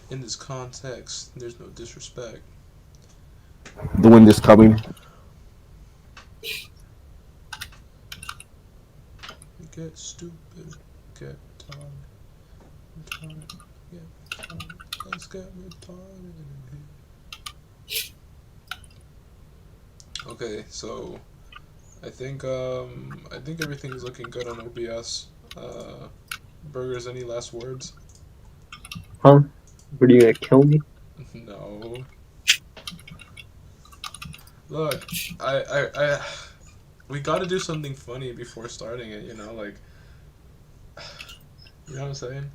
In this context, there's no disrespect. The wind is coming. Get stupid, get tired, get tired. Let's get retarded in here. Okay, so I think everything is looking good on OBS. Burgers, any last words? Huh? What, are you gonna kill me? No. Look, we gotta do something funny before starting it, you know, like, you know what I'm saying?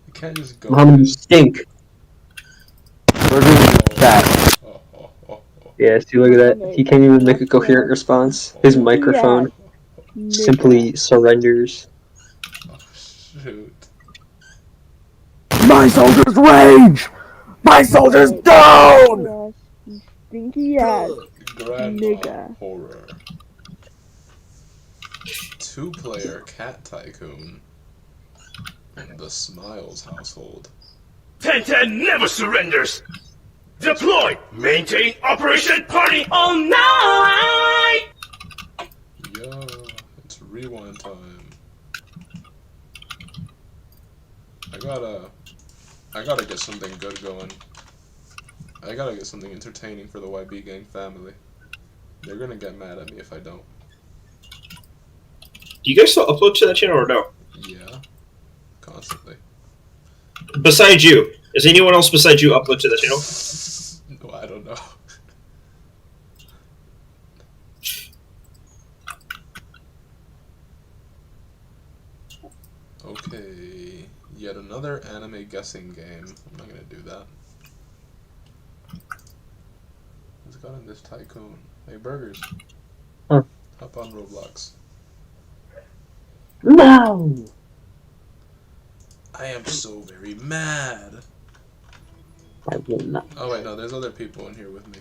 You can't just go Mom, in. you stink. Burgers fat. Oh. Yeah, see, look at that. He can't even make a coherent response. His microphone simply surrenders. Oh, shoot. My soldiers rage! My soldiers down! You stinky ass Grandma nigga. horror. 2-player cat tycoon. And the Smiles household. 1010 never surrenders! Deploy! Maintain Operation Party all night! Yeah, it's rewind time. I gotta get something good going. I gotta get something entertaining for the YB gang family. They're gonna get mad at me if I don't. Do you guys still upload to that channel or no? Yeah, constantly. Besides you. Is anyone else besides you upload to that channel? No, I don't know. Okay, yet another anime guessing game. I'm not gonna do that. What's got in this tycoon? Hey, Burgers. Huh. Hop on Roblox. No! I am so very mad. I will not. Oh wait, no, there's other people in here with me.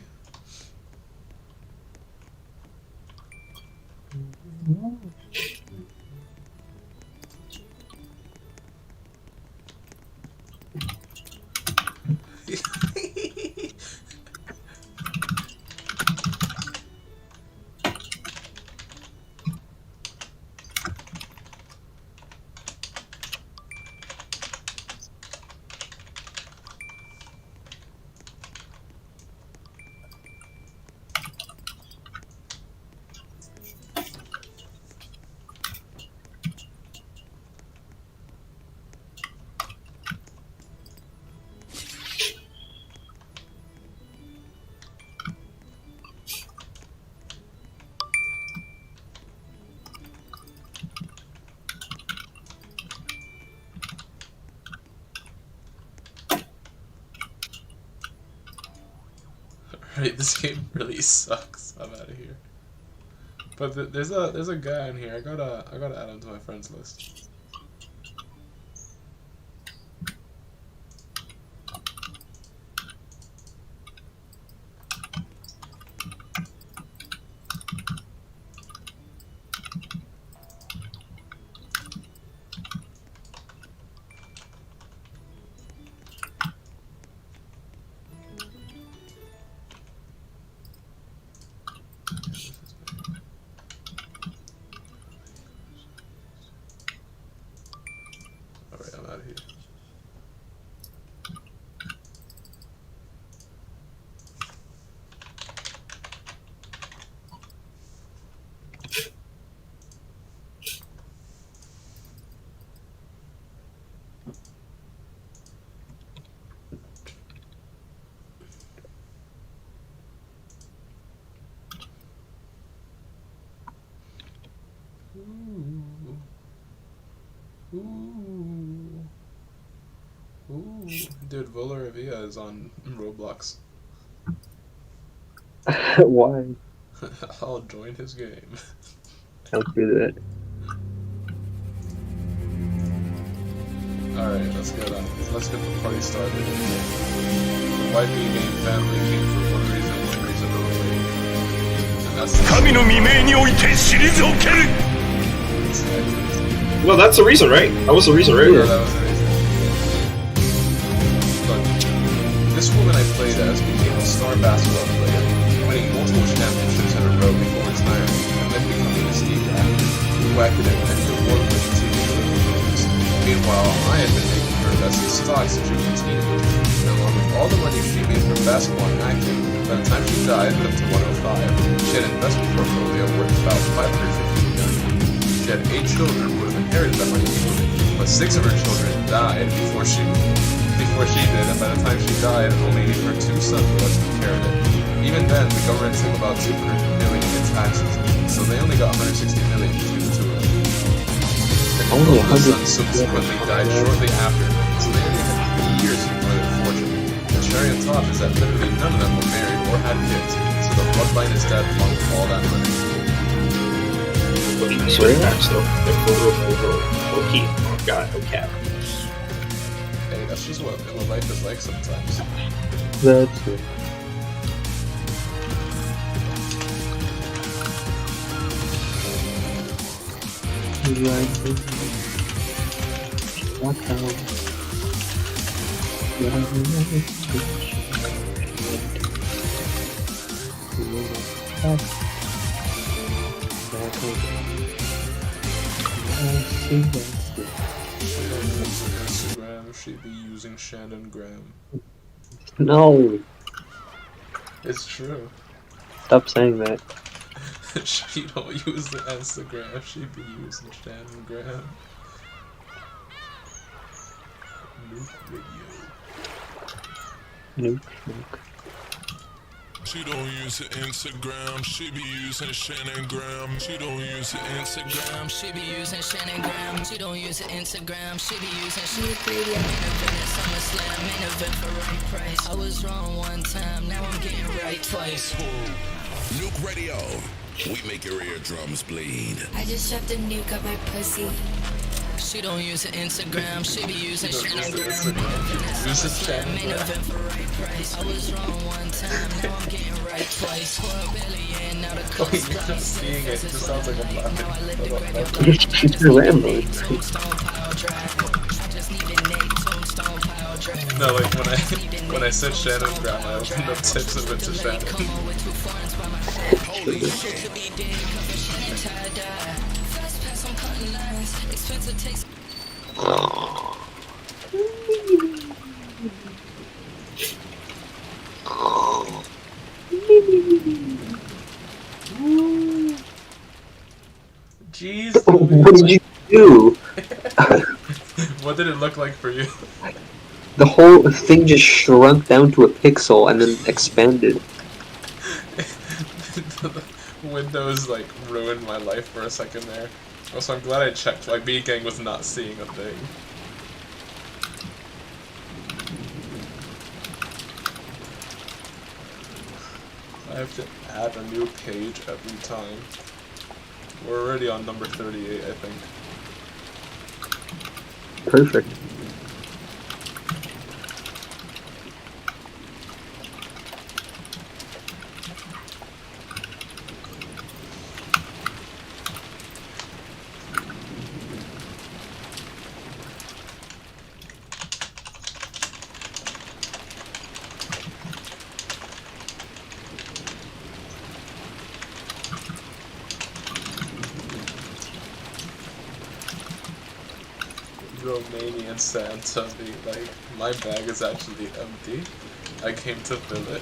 Right, this game really sucks. I'm out of here. But there's a guy in here. I gotta add him to my friends list. Alright, I'm out of here. Ooh, dude, Vola Revilla is on Roblox. Why? I'll join his game. Don't do that. Alright, let's get the party started. The YB game family came for one reason only. And that's the 神の未明において退ける Well, that's the reason, right? That was the reason, right? Yeah, that was the reason. Look, This woman I played as became a star basketball player, winning multiple championships in a row before retiring, and then becoming a stage actor who acted in many award-winning TV shows. Meanwhile, I had been making her invest in stocks since she was a teenager, and along with all the money she made from basketball and acting, by the time she died, up to 105, she had an investment portfolio worth about $550 million. She had 8 children who would have inherited that money easily, but 6 of her children died before she did, and by the time she died, only her 2 sons were left to inherit it. Even then, the government took about $200 million in taxes, so they only got $160 million between the 2 of them. And both of the sons subsequently died shortly after, so they only had 3 years to enjoy their fortune. The cherry on top is that literally none of them were married or had kids, so the bloodline is dead along with all that money. But even certain facts, though, they're photo, key. Oh god, oh cat. Hey, that's just what life is like sometimes. That's it. What Instagram, she'd be using Shannon Graham. No, It's true. stop saying that. She don't use the Instagram, she'd be using Shannon Graham. Nuke video. Nope. She don't use the Instagram, she be using Shannon Graham. She don't use the Instagram, She be using Shannon Graham. She don't use the Instagram. She be using Nuke Radio. Main event at SummerSlam. Main event for right price. I was wrong one time. Now I'm getting right twice. Nuke Radio. We make your eardrums bleed. I just shoved a nuke up my pussy. She don't use the Instagram. She be using She don't Shannon use the Graham. Instagram, she uses Shannon Main Graham. event for right price. I was wrong one time. Now I'm getting right twice. For a billion, now the Oh, cost you're just seeing it, it just sounds like I'm laughing. Now I live the Hold on, granny hold on. life. She's a Rambo. Tombstone pile drive. I just need a Nate. Tombstone pile drive. No, like when I said Shannon Graham, I opened up tips of it to Shannon. Holy shit. Jeez. What did you do? What did it look like for you? The whole thing just shrunk down to a pixel and then expanded. Windows like ruined my life for a second there. Also, I'm glad I checked. Like, B-Gang was not seeing a thing. I have to add a new page every time. We're already on number 38, I think. Perfect. Romanian Santa be like, my bag is actually empty. I came to fill it.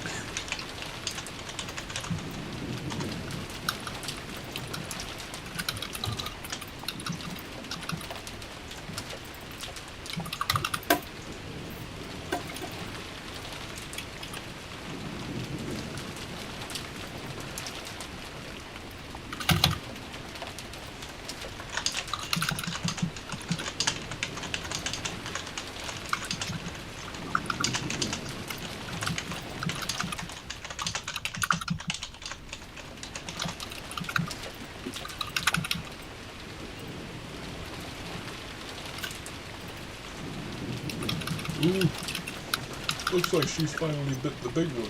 Ooh, looks like she's finally bit the big one.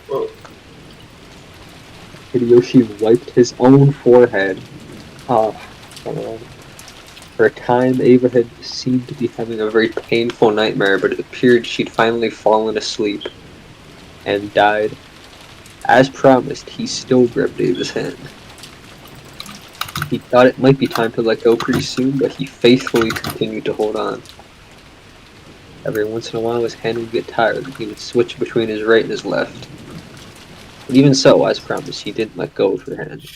Whoa. Hideyoshi wiped his own forehead. Ah, For a time, Ava had seemed to be having a very painful nightmare, but it appeared she'd finally fallen asleep and died. As promised, he still gripped Ava's hand. He thought it might be time to let go pretty soon, but he faithfully continued to hold on. Every once in a while, his hand would get tired, and he would switch between his right and his left. But even so, as promised, he didn't let go of her hand.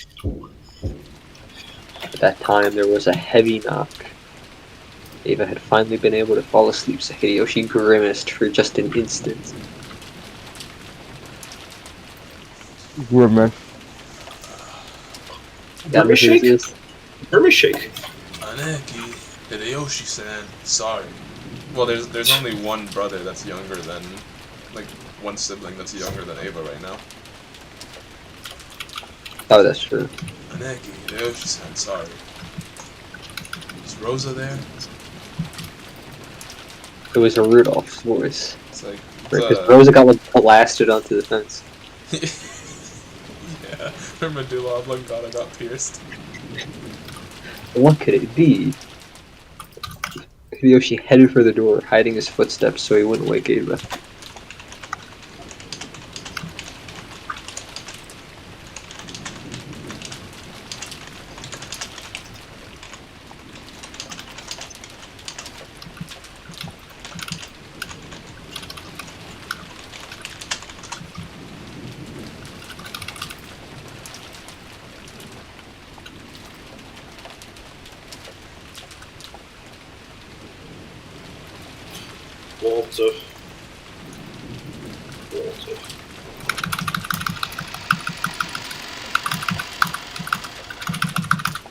At that time, there was a heavy knock. Ava had finally been able to fall asleep, so Hideyoshi grimaced for just an instant. Grimace. Burma shake? Burma shake. Aneki, Hideyoshi-san, sorry. Well, there's only one brother that's younger than, like, one sibling that's younger than Ava right now. Oh, that's true. Aneki, Hideyoshi-san, sorry. Is Rosa there? It was a Rudolph's voice. It's like, Because Rosa got like blasted onto the fence. yeah, her medulla oblongata got pierced. What could it be? Hideyoshi headed for the door, hiding his footsteps so he wouldn't wake Ava. Walter.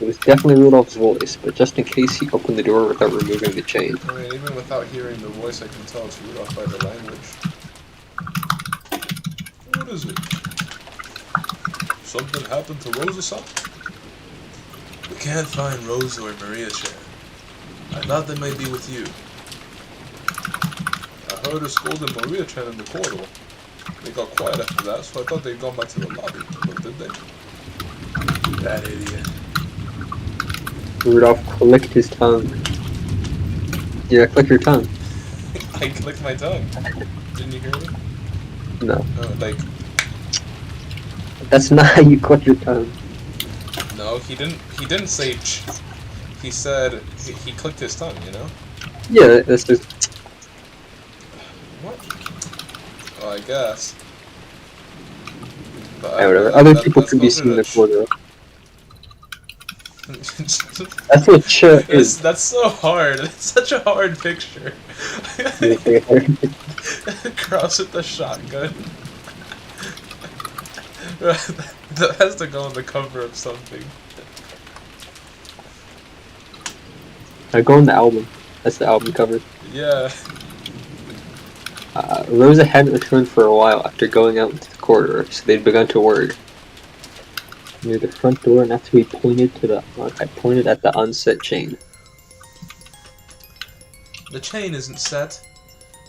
It was definitely Rudolph's voice, but just in case he opened the door without removing the chain. I mean, even without hearing the voice, I can tell it's Rudolph by the language. What is it? Something happened to Rosa-san? We can't find Rosa or Maria-chan. I thought they might be with you. I heard her scolding Maria-chan in the corridor. They got quiet after that, so I thought they'd gone back to the lobby. But did they? That idiot. Rudolph clicked his tongue. Yeah, click your tongue. I clicked my tongue. Didn't you hear me? No. Like, That's not how you click your tongue. no, he didn't say ch. He said, he clicked his tongue, you know? Yeah, that's just... What? Well, I guess. But Yeah, whatever. Other people could be seen in the corridor. That's what ch is. That's so hard. It's such a hard picture. Cross with the shotgun. That has to go on the cover of something. I go on the album. That's the album cover. Yeah. Rosa hadn't returned for a while after going out into the corridor, so they'd begun to worry. Near the front door, Natsui pointed at the unset chain. The chain isn't set.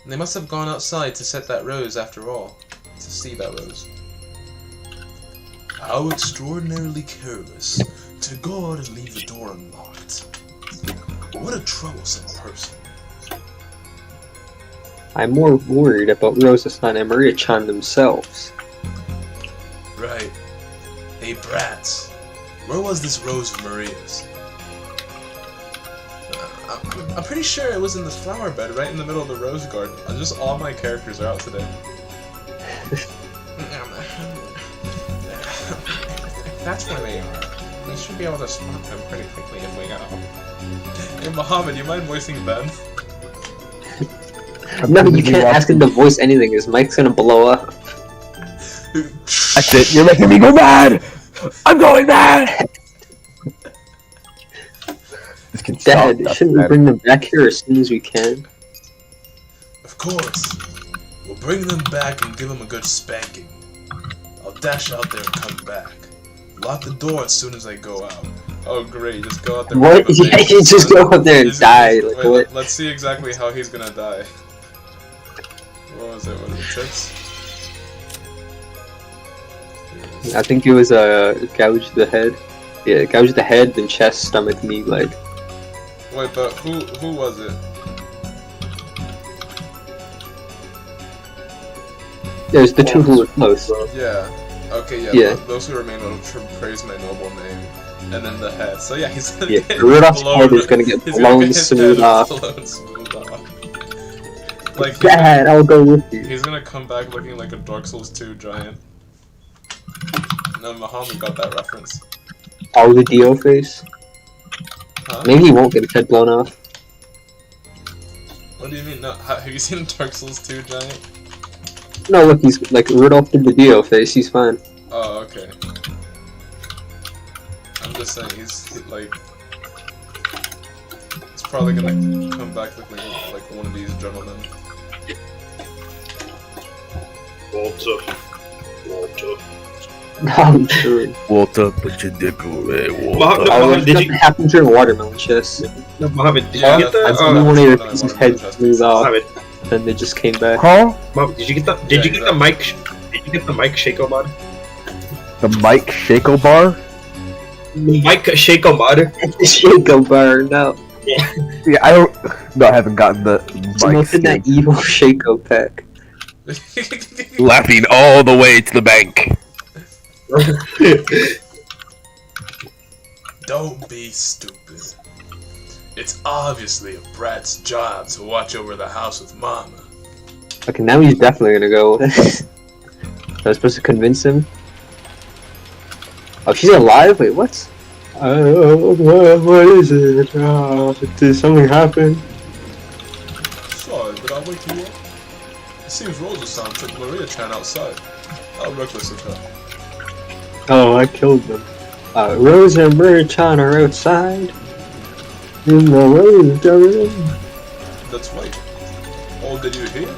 They must have gone outside to set that rose after all. To see that rose. How extraordinarily careless to go out and leave the door unlocked. What a troublesome person. I'm more worried about Rosa-san and Maria-chan themselves. Right. Hey brats, where was this rose of Maria's? I'm pretty sure it was in the flower bed right in the middle of the rose garden. Just all my characters are out today. That's where they are. We should be able to spot them pretty quickly if we go. Hey Mohammed, you mind voicing Ben? No, you can't ask him to voice anything. His mic's gonna blow up. That's it. You're making me go mad. I'm going mad. Dad, shouldn't we bring them back here as soon as we can? Of course. We'll bring them back and give them a good spanking. I'll dash out there and come back. Lock the door as soon as I go out. Oh great, just go out there. What? Yeah, you just go out there and die. Like, wait, what? Let's see exactly how he's gonna die. What was it? What are the tips? I think it was gouge the head. Yeah, gouge the head, then chest, stomach, knee, leg. Wait, but who was it? There's the two who were close. Yeah. Okay, yeah. Yeah. Those who remain will praise my noble name. And then the head. So yeah, he's gonna Yeah, get Rudolph's blown. head is gonna get He's blown his smooth head off. blown smooth off. Like, Dad, I'll go with you. he's gonna come back looking like a Dark Souls 2 giant. No, Muhammad got that reference. Oh, the Dio face? Huh? Maybe he won't get his head blown off. What do you mean? No, have you seen Dark Souls 2 giant? No, look, he's like Rudolph did the Dio face, he's fine. Oh, okay. I'm just saying, he's probably gonna come back looking like one of these gentlemen. Walter. I'm sure. Walter, put your dick away, Mohammed, Walter. Oh, Mohammed, did nothing you? happened during watermelon chest. No, Mohammed, did Yeah, you get that's- that? I see one of your That's pieces' what I head wanted to smooth off, Mohammed, then they just came back. Huh? Mohammed, did you get that? Did you get the mic? Did you get the mic Shaco mod? The Mike Shaco bar? Mic Shaco mod. Shaco bar, no. Yeah, I don't. No, I haven't gotten the It's Mike nothing that skin. evil Shaco pack. Laughing all the way to the bank. Don't be stupid. It's obviously a brat's job to watch over the house with Mama. Okay, now he's definitely gonna go. I was supposed to convince him. Oh, she's alive? Wait, what? What is it? Did something happen? Sorry, did I wake you up? It seems Rosa-san took Maria-chan outside. How reckless of her. Oh, I killed them. Rose and Maria-chan are outside. In the rose garden. That's right. Oh, did you hear?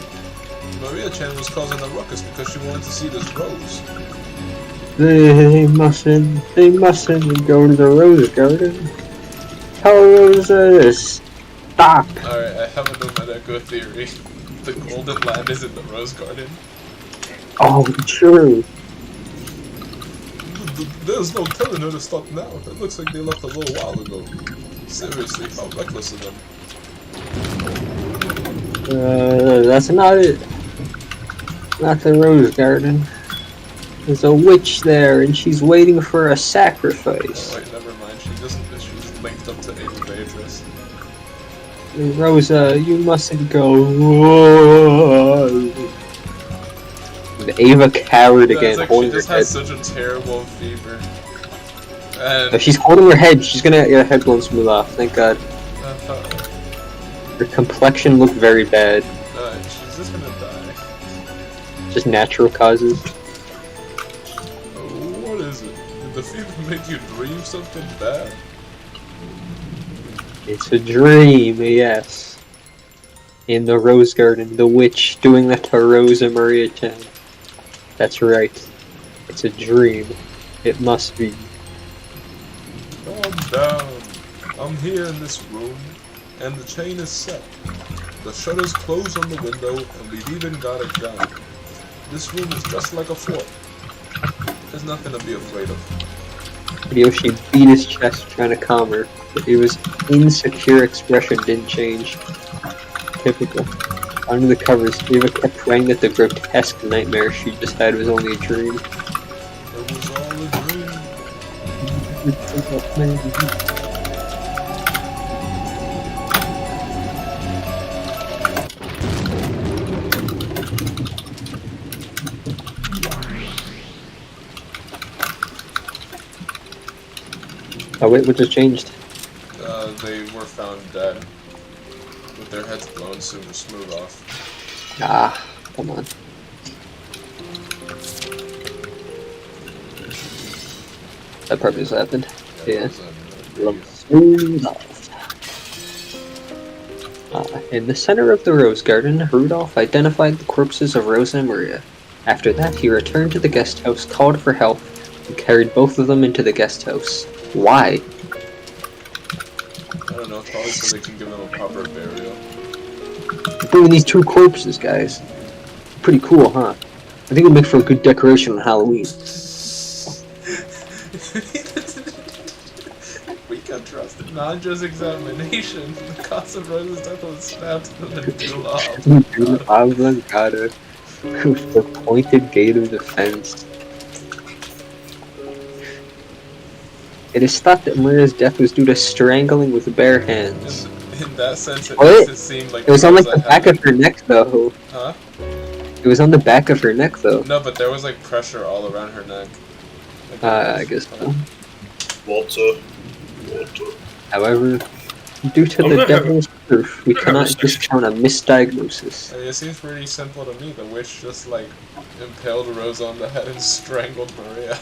Maria-chan was causing a ruckus because she wanted to see this rose. They mustn't go to the rose garden. Tell Rosa to stop. Alright, I have a Umineko theory. The golden land is in the rose garden. Oh, true. There's no telling her to stop now. It looks like they left a little while ago. Seriously, how reckless of them. That's not it. Not the rose garden. There's a witch there, and she's waiting for a sacrifice. Oh wait, never mind. She's linked up to Ava Beatrice. Rosa, you mustn't go. And Ava cowered Yeah, again, it's like she holding her just head. has such a terrible fever. And If she's holding her head, she's gonna get her head blown smooth off. Thank God. Her complexion looked very bad. she's just gonna die. Just natural causes. What is it? Did the fever make you dream something bad? It's a dream, yes. In the rose garden, the witch doing that to Rosa Maria-chan. That's right. It's a dream. It must be. Calm down. I'm here in this room, and the chain is set. The shutters close on the window, and we've even got a gun. This room is just like a fort. There's nothing to be afraid of. Yoshi beat his chest trying to calm her, but his insecure expression didn't change. Typical. Under the covers, Eva kept praying that the grotesque nightmare she just had was only a dream. It was all a dream. Oh wait, what just changed? They were found dead, with their heads blown smooth off. Ah, come on. That probably just happened. Yeah. It was, Smooth off. In the center of the rose garden, Rudolph identified the corpses of Rosa and Maria. After that, he returned to the guest house, called for help, and carried both of them into the guest house. Why? I don't know, probably so they can give them a proper burial. Bringing these two corpses, guys. Pretty cool, huh? I think it'll make for a good decoration on We can trust it. Nandra's examination. The cause of Rose's death was stabbed in the medulla Medulla oblongata. oblongata with the pointed gate of defense. It is thought that Maria's death was due to strangling with bare hands. In that sense, it What? makes it seem like It was on like Rosa the back had of her neck though. Huh? It was on the back of her neck though. No, but there was like pressure all around her neck. Like, I guess so. Water. However, due to the devil's proof, we cannot discount a misdiagnosis. I mean, it seems pretty simple to me. The witch just like impaled Rosa on the head and strangled Maria.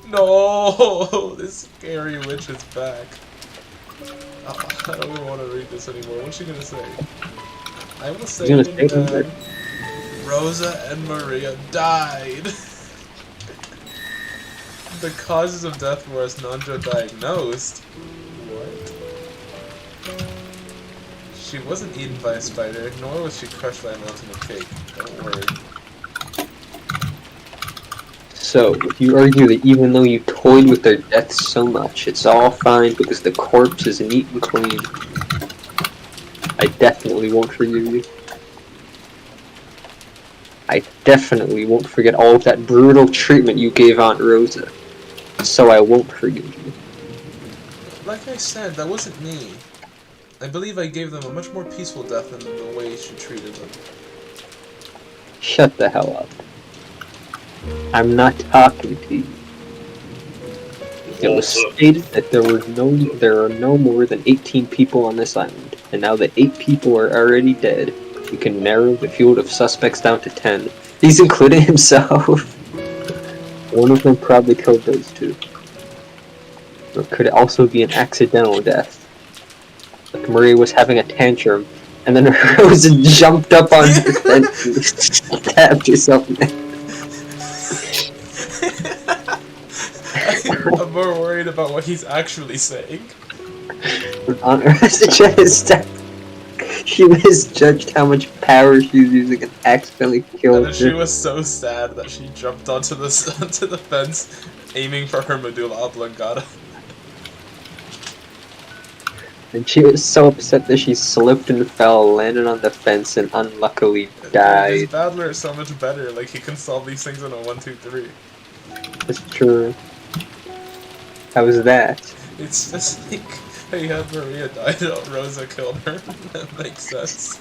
No, this scary witch is back. Oh, I don't even want to read this anymore. What's she gonna say? I will say that Rosa and Maria died. The causes of death were as Nandra diagnosed. What? She wasn't eaten by a spider, nor was she crushed by a mountain of cake. Don't worry. So, if you argue that even though you toyed with their deaths so much, it's all fine because the corpse is neat and clean, I definitely won't forgive you. I definitely won't forget all of that brutal treatment you gave Aunt Rosa. So I won't forgive you. Like I said, that wasn't me. I believe I gave them a much more peaceful death than the way she treated them. Shut the hell up. I'm not talking to you. It was stated that there are no more than 18 people on this island, and now that 8 people are already dead, we can narrow the field of suspects down to 10. He's including himself. One of them probably killed those 2. Or could it also be an accidental death? Like Maria was having a tantrum, and then Rosa jumped up on her and stabbed herself in the head. I'm more worried about what he's actually saying. Aunt Rosa she misjudged how much power she was using and accidentally killed And she her. was so sad that she jumped onto the fence, aiming for her medulla oblongata. And she was so upset that she slipped and fell, landed on the fence, and unluckily This died. Battler is so much better. Like, he can solve these things in a 1, 2, 3. That's true. How was that? It's just like, hey, had Maria died, Rosa killed her. That makes sense.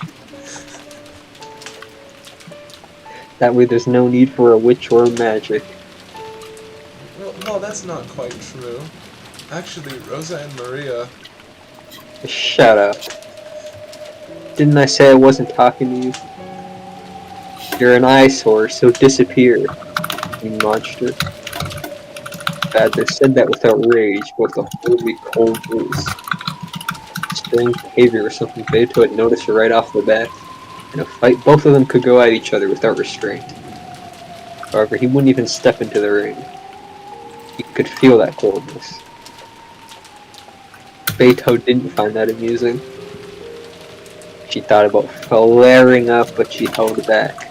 That way there's no need for a witch or magic. Well, no, that's not quite true. Actually, Rosa and Maria... Shut up. Didn't I say I wasn't talking to you? You're an eyesore, so disappear, you monster. Badler said that without rage, but with a horribly cold voice. Strange behavior or something Beto had noticed right off the bat. In a fight, both of them could go at each other without restraint. However, he wouldn't even step into the ring. He could feel that coldness. Beto didn't find that amusing. She thought about flaring up, but she held back.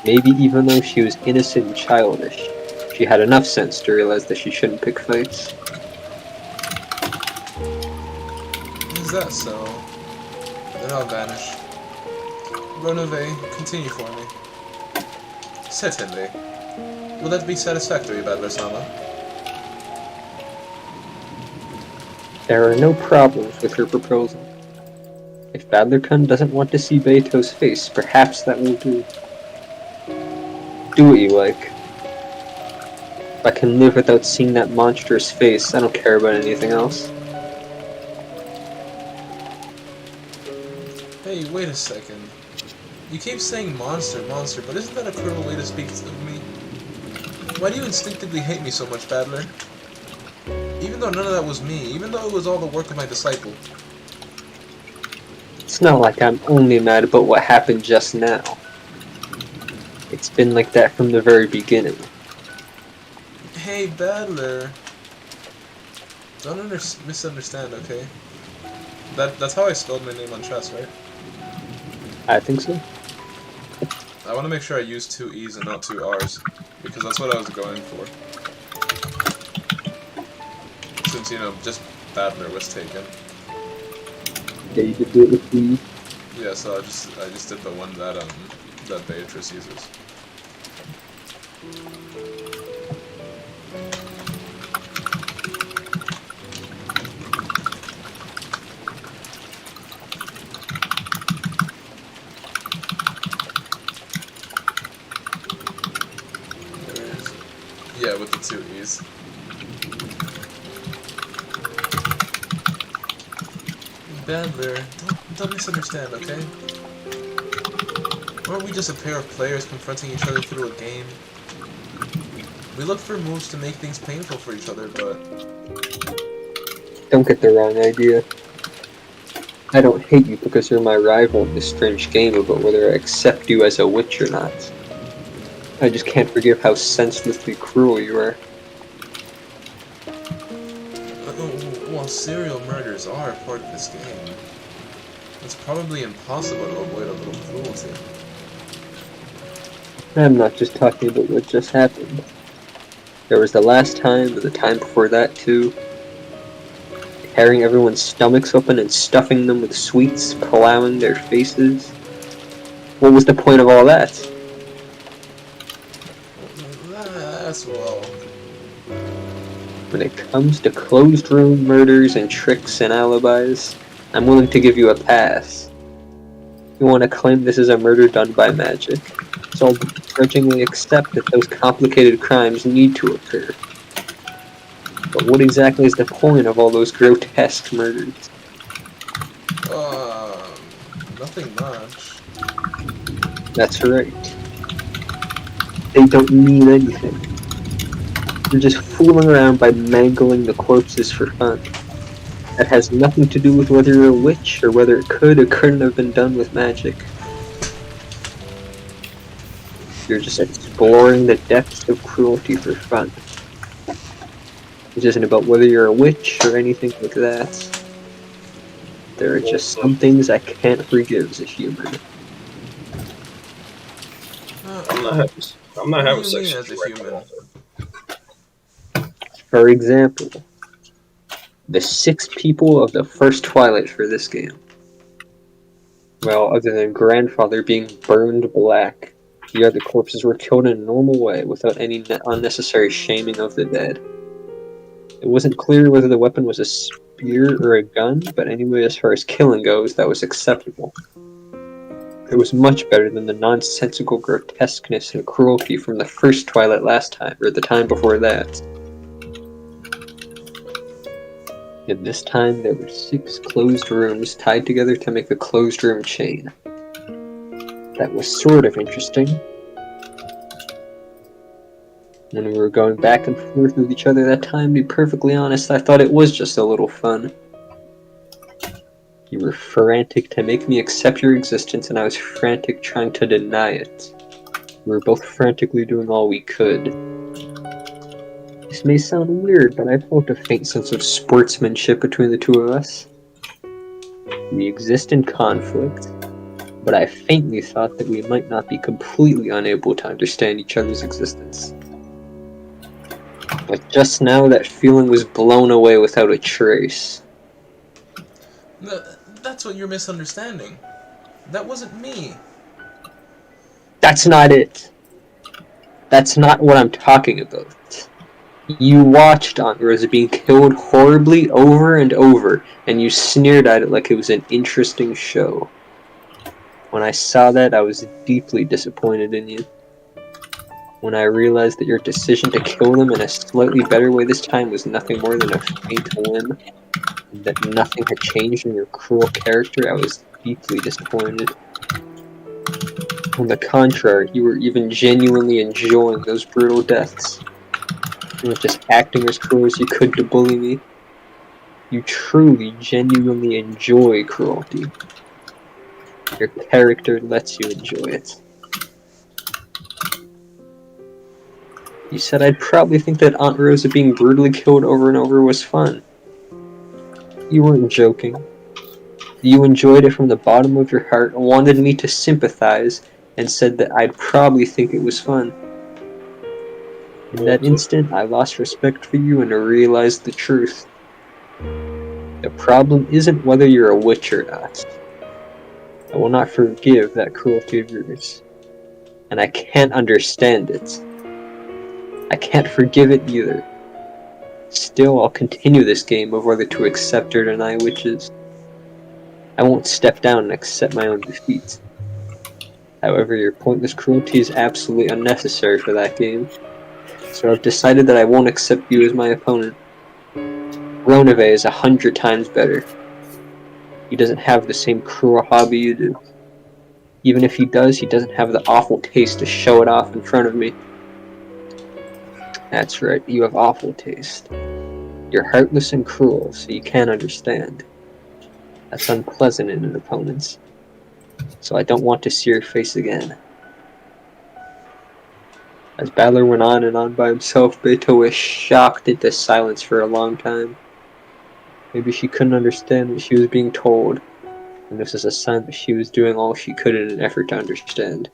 Maybe even though she was innocent and childish, she had enough sense to realize that she shouldn't pick fights. Is that so? Then I'll vanish. Ronove, continue for me. Certainly. Will that be satisfactory, Battler-sama? There are no problems with her proposal. If Badler-kun doesn't want to see Beto's face, perhaps that will do. Do what you like. If I can live without seeing that monstrous face, I don't care about anything else. Hey, wait a second. You keep saying monster, monster, but isn't that a cruel way to speak of me? Why do you instinctively hate me so much, Badler? Even though none of that was me, even though it was all the work of my disciple. It's not like I'm only mad about what happened just now. It's been like that from the very beginning. Hey, Badler. Don't misunderstand, okay? That's how I spelled my name on chess, right? I think so. I want to make sure I use 2 E's and not 2 R's, because that's what I was going for. Since, just Badler was taken. Yeah, you could do it with me. Yeah, so I just did the one that Beatrice uses. Where is it? Yeah, with the 2 E's. Badler, don't misunderstand, okay? Aren't we just a pair of players confronting each other through a game? We look for moves to make things painful for each other, but... Don't get the wrong idea. I don't hate you because you're my rival in this strange game about whether I accept you as a witch or not. I just can't forgive how senselessly cruel you are. While serial murders are part of this game, it's probably impossible to avoid a little cruelty. I'm not just talking about what just happened. There was the last time, and the time before that too. Tearing everyone's stomachs open and stuffing them with sweets, plowing their faces. What was the point of all that? That's well... When it comes to closed room murders and tricks and alibis, I'm willing to give you a pass. You want to claim this is a murder done by magic, so I'll begrudgingly accept that those complicated crimes need to occur. But what exactly is the point of all those grotesque murders? Nothing much. That's right. They don't mean anything. You're just fooling around by mangling the corpses for fun. That has nothing to do with whether you're a witch, or whether it could or couldn't have been done with magic. You're just exploring the depths of cruelty for fun. It isn't about whether you're a witch or anything like that. There are just some things I can't forgive as a human. I'm not having What do you sex mean with as you a right human? now. For example, the 6 people of the first Twilight for this game. Well, other than Grandfather being burned black, the other corpses were killed in a normal way without any unnecessary shaming of the dead. It wasn't clear whether the weapon was a spear or a gun, but anyway, as far as killing goes, that was acceptable. It was much better than the nonsensical grotesqueness and cruelty from the first Twilight last time, or the time before that. And this time there were 6 closed rooms tied together to make a closed room chain. That was sort of interesting. When we were going back and forth with each other that time, to be perfectly honest, I thought it was just a little fun. You were frantic to make me accept your existence, and I was frantic trying to deny it. We were both frantically doing all we could. This may sound weird, but I felt a faint sense of sportsmanship between the two of us. We exist in conflict, but I faintly thought that we might not be completely unable to understand each other's existence. But just now, that feeling was blown away without a trace. That's what you're misunderstanding. That wasn't me. That's not it. That's not what I'm talking about. You watched Aunt Rosa being killed horribly over and over, and you sneered at it like it was an interesting show. When I saw that, I was deeply disappointed in you. When I realized that your decision to kill them in a slightly better way this time was nothing more than a faint whim, and that nothing had changed in your cruel character, I was deeply disappointed. On the contrary, you were even genuinely enjoying those brutal deaths. You weren't just acting as cruel as you could to bully me. You truly, genuinely enjoy cruelty. Your character lets you enjoy it. You said I'd probably think that Aunt Rosa being brutally killed over and over was fun. You weren't joking. You enjoyed it from the bottom of your heart and wanted me to sympathize, and said that I'd probably think it was fun. In that instant, I lost respect for you and realized the truth. The problem isn't whether you're a witch or not. I will not forgive that cruelty of yours. And I can't understand it. I can't forgive it either. Still, I'll continue this game of whether to accept or deny witches. I won't step down and accept my own defeat. However, your pointless cruelty is absolutely unnecessary for that game. So I've decided that I won't accept you as my opponent. Ronave is 100 times better. He doesn't have the same cruel hobby you do. Even if he does, he doesn't have the awful taste to show it off in front of me. That's right, you have awful taste. You're heartless and cruel, so you can't understand. That's unpleasant in an opponent. So I don't want to see your face again. As Battler went on and on by himself, Beto was shocked into silence for a long time. Maybe she couldn't understand what she was being told, and this is a sign that she was doing all she could in an effort to understand.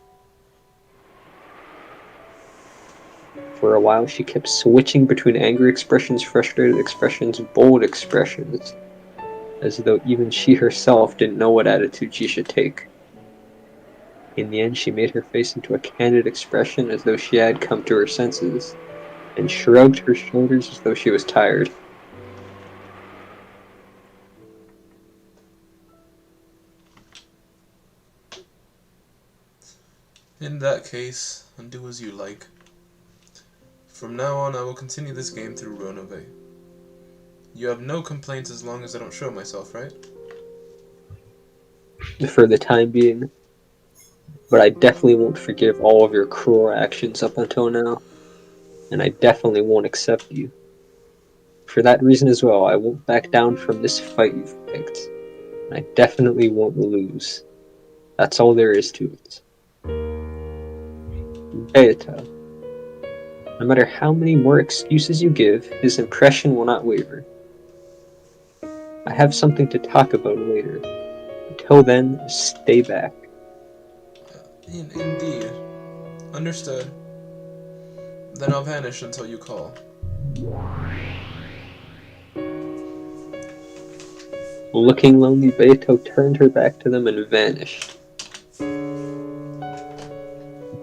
For a while, she kept switching between angry expressions, frustrated expressions, bold expressions, as though even she herself didn't know what attitude she should take. In the end, she made her face into a candid expression as though she had come to her senses, and shrugged her shoulders as though she was tired. In that case, do as you like. From now on, I will continue this game through Ronove. You have no complaints as long as I don't show myself, right? For the time being. But I definitely won't forgive all of your cruel actions up until now. And I definitely won't accept you. For that reason as well, I won't back down from this fight you've picked. And I definitely won't lose. That's all there is to it. Beata. No matter how many more excuses you give, his impression will not waver. I have something to talk about later. Until then, stay back. Indeed. Understood. Then I'll vanish until you call. Looking lonely, Beto turned her back to them and vanished.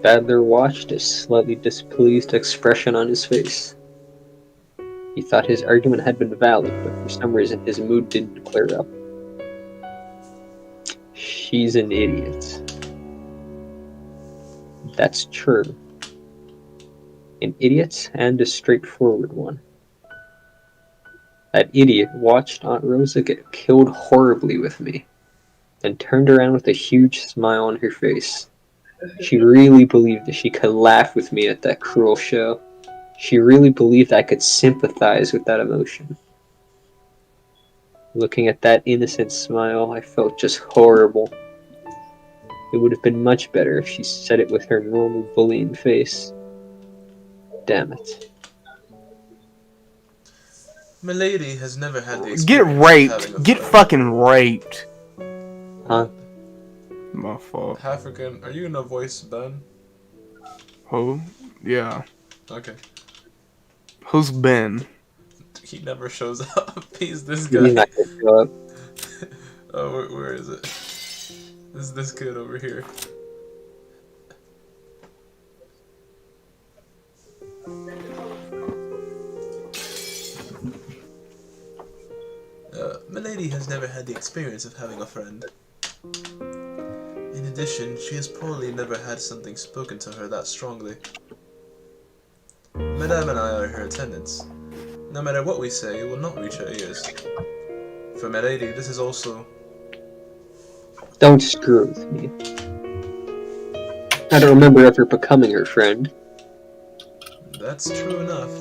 Badler watched a slightly displeased expression on his face. He thought his argument had been valid, but for some reason his mood didn't clear up. She's an idiot. That's true. An idiot and a straightforward one. That idiot watched Aunt Rosa get killed horribly with me, then turned around with a huge smile on her face. She really believed that she could laugh with me at that cruel show. She really believed I could sympathize with that emotion. Looking at that innocent smile, I felt just horrible. It would have been much better if she said it with her normal bullying face. Damn it. Milady has never had the experience Get of having raped. a Get friend. fucking raped. Huh? My fault. African, are you gonna voice Ben? Who? Yeah. Okay. Who's Ben? He never shows up. He's this He's guy. not gonna show up. Oh, where is it? This is this kid over here. Milady has never had the experience of having a friend. In addition, she has probably never had something spoken to her that strongly. Madame and I are her attendants. No matter what we say, it will not reach her ears. For Milady, this is also... Don't screw with me. I don't remember ever becoming her friend. That's true enough.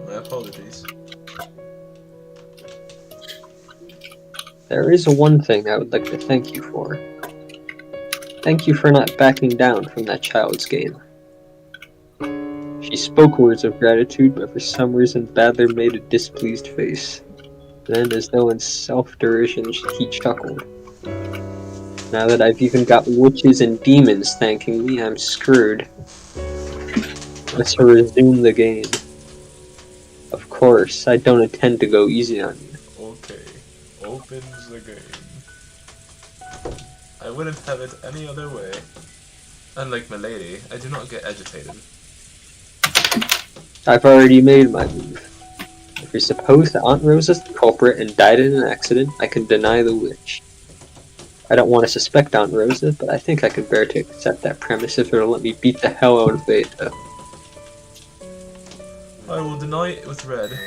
My apologies. There is one thing I would like to thank you for. Thank you for not backing down from that child's game. She spoke words of gratitude, but for some reason Badler made a displeased face. Then, as though in self-derision, he chuckled. Now that I've even got witches and demons thanking me, I'm screwed. Let's resume the game. Of course, I don't intend to go easy on you. opens the game. I wouldn't have it any other way. Unlike milady, I do not get agitated. I've already made my move. If you're supposed that Aunt Rose is the culprit and died in an accident, I can deny the witch. I don't want to suspect Aunt Rosa, but I think I can bear to accept that premise if it'll let me beat the hell out of Beta. I will deny it with red.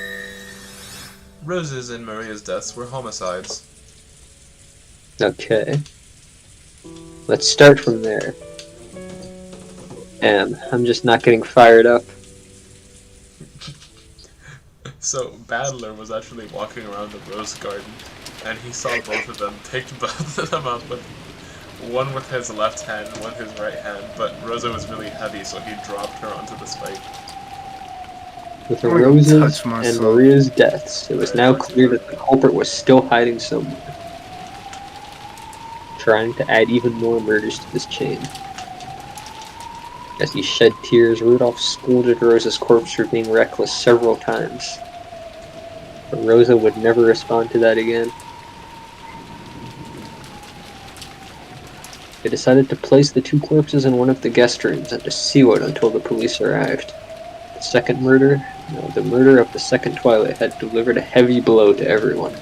Rose's and Maria's deaths were homicides. Okay. Let's start from there. I'm just not getting fired up. So, Battler was actually walking around the rose garden, and he saw both of them, picked both of them up, with one with his left hand, one with his right hand, but Rosa was really heavy, so he dropped her onto the spike. With the Rosa's and Maria's deaths, it was now clear that the culprit was still hiding somewhere, trying to add even more murders to this chain. As he shed tears, Rudolph scolded Rosa's corpse for being reckless several times. But Rosa would never respond to that again. They decided to place the two corpses in one of the guest rooms and to seal it until the police arrived. The second murder, the murder of the second Twilight, had delivered a heavy blow to everyone.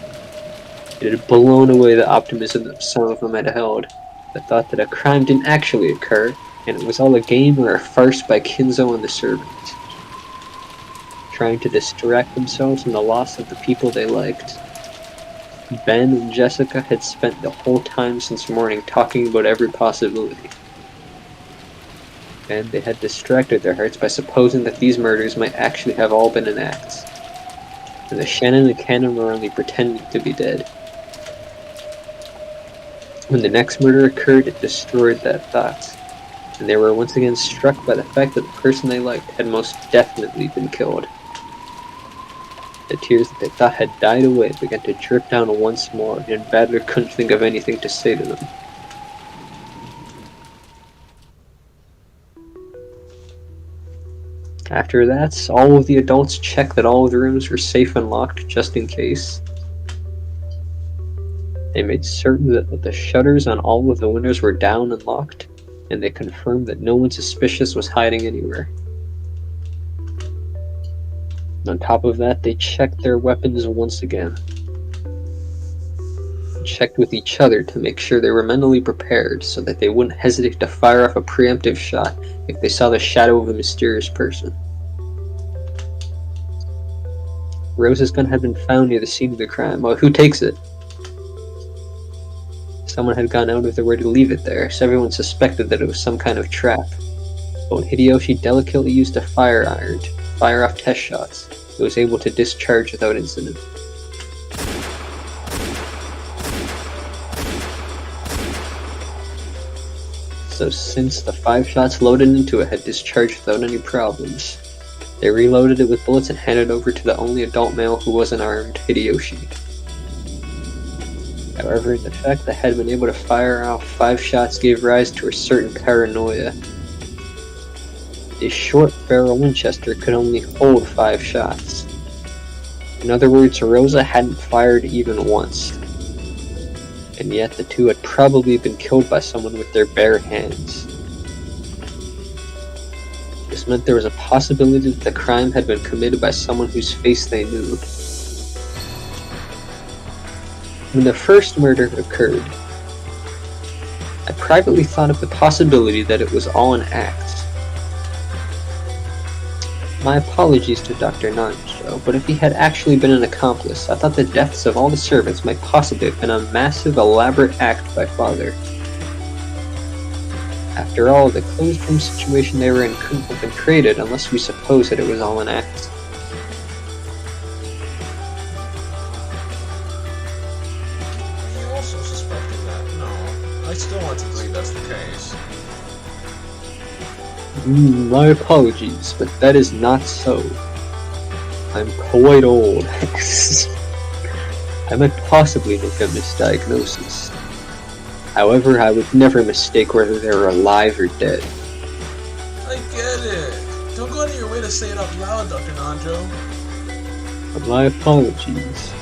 It had blown away the optimism that some of them had held, the thought that a crime didn't actually occur, and it was all a game or a farce by Kinzo and the servants, trying to distract themselves from the loss of the people they liked. Ben and Jessica had spent the whole time since morning talking about every possibility, and they had distracted their hearts by supposing that these murders might actually have all been an act, and the Shannon and Cannon were only pretending to be dead. When the next murder occurred, it destroyed that thought, and they were once again struck by the fact that the person they liked had most definitely been killed. The tears that they thought had died away began to drip down once more, and Battler couldn't think of anything to say to them. After that, all of the adults checked that all of the rooms were safe and locked just in case. They made certain that the shutters on all of the windows were down and locked, and they confirmed that no one suspicious was hiding anywhere. On top of that, they checked their weapons once again. Checked with each other to make sure they were mentally prepared so that they wouldn't hesitate to fire off a preemptive shot if they saw the shadow of a mysterious person. Rose's gun had been found near the scene of the crime. Well, who takes it? Someone had gone out of their way to leave it there, so everyone suspected that it was some kind of trap. But when Hideyoshi delicately used a fire iron to fire off test shots, it was able to discharge without incident. So since the 5 shots loaded into it had discharged without any problems, they reloaded it with bullets and handed it over to the only adult male who wasn't armed, Hideyoshi. However, the fact that had been able to fire off 5 shots gave rise to a certain paranoia. A short barrel Winchester could only hold 5 shots. In other words, Rosa hadn't fired even once. And yet the two had probably been killed by someone with their bare hands. This meant there was a possibility that the crime had been committed by someone whose face they knew. When the first murder occurred, I privately thought of the possibility that it was all an act. My apologies to Dr. Nanjo, but if he had actually been an accomplice, I thought the deaths of all the servants might possibly have been a massive, elaborate act by Father. After all, the closed room situation they were in couldn't have been created unless we suppose that it was all an act. You also suspected that? No. I still want to believe that's the case. My apologies, but that is not so. I'm quite old. I might possibly make a misdiagnosis. However, I would never mistake whether they were alive or dead. I get it. Don't go out of your way to say it out loud, Dr. Nanjo. My apologies.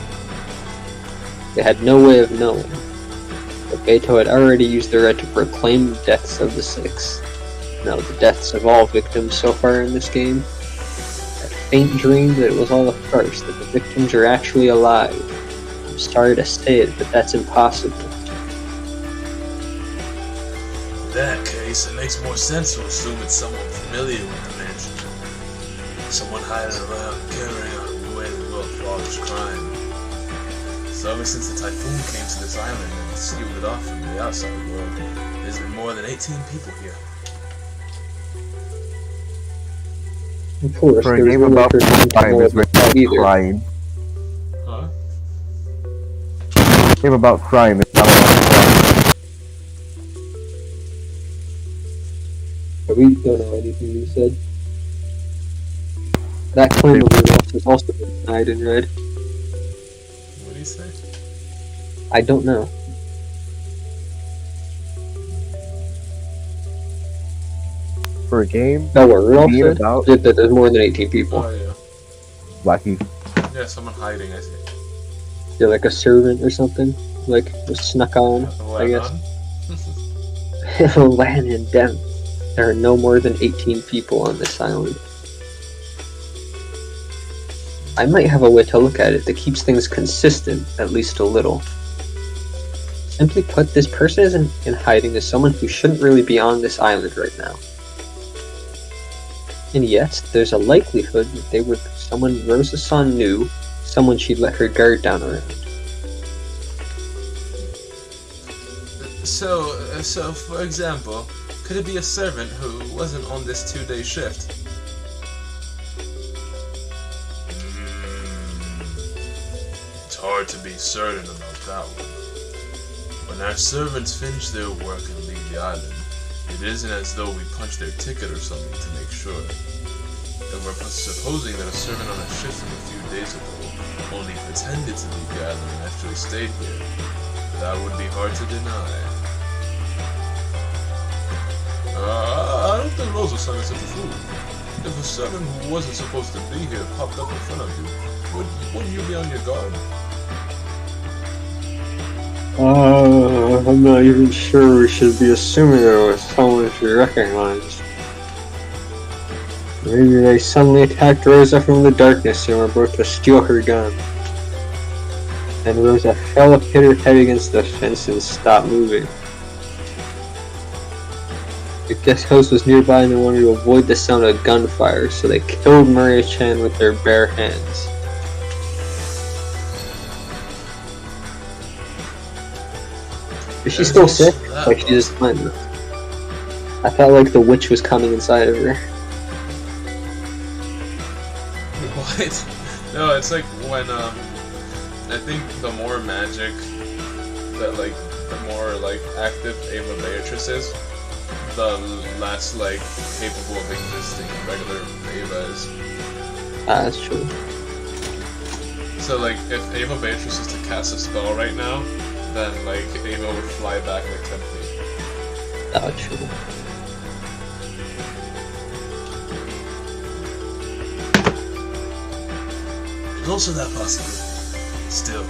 They had no way of knowing, but Beto had already used their right to proclaim the deaths of the 6. Now, the deaths of all victims so far in this game, a faint dream that it was all a farce, that the victims are actually alive. I'm sorry to say it, but that's impossible. In that case, it makes more sense to assume it's someone familiar with the mansion. Someone hiding around, carrying on away the world's largest crime. So ever since the typhoon came to this island and sealed it off from the outside world, there's been more than 18 people here. Of course, For a there was game no about way for them to crime know is about written that either. crying. Huh? A game about crime is not about crime. But we don't know anything you said. That claim of yours has also been denied in red. What do you say? I don't know. For a game That what Rudolph being said? about That there's more than 18 people. Oh yeah. Wacky. Yeah, someone hiding, I see. They're like a servant or something. Like, was snuck on, I guess. Land and Dem. There are no more than 18 people on this island. I might have a way to look at it that keeps things consistent, at least a little. Simply put, this person is in hiding as someone who shouldn't really be on this island right now. And yet, there's a likelihood that they were someone Rosa's son knew, someone she'd let her guard down around. So for example, could it be a servant who wasn't on this 2-day shift? It's hard to be certain about that one. When our servants finish their work and leave the island, it isn't as though we punch their ticket or something to make sure. If we're supposing that a servant on a shift from a few days ago only pretended to leave the island and actually stayed here, that would be hard to deny. I don't think Rosa son is such a fool. If a servant who wasn't supposed to be here popped up in front of you, wouldn't you be on your guard? I'm not even sure we should be assuming there was someone she recognized. Maybe they suddenly attacked Rosa from the darkness and were about to steal her gun. And Rosa fell, hit her head against the fence and stopped moving. The guest house was nearby and they wanted to avoid the sound of gunfire, so they killed Maria Chan with their bare hands. Is she still sick? Like she just went. I felt like the witch was coming inside of her. What? No, it's like when I think the more magic that like the more like active Ava Beatrice is, the less like capable of existing regular Ava is. That's true. So like if Ava Beatrice is to cast a spell right now, then like Ava would fly back like 10 feet. That's true. There's also that possibility. Still,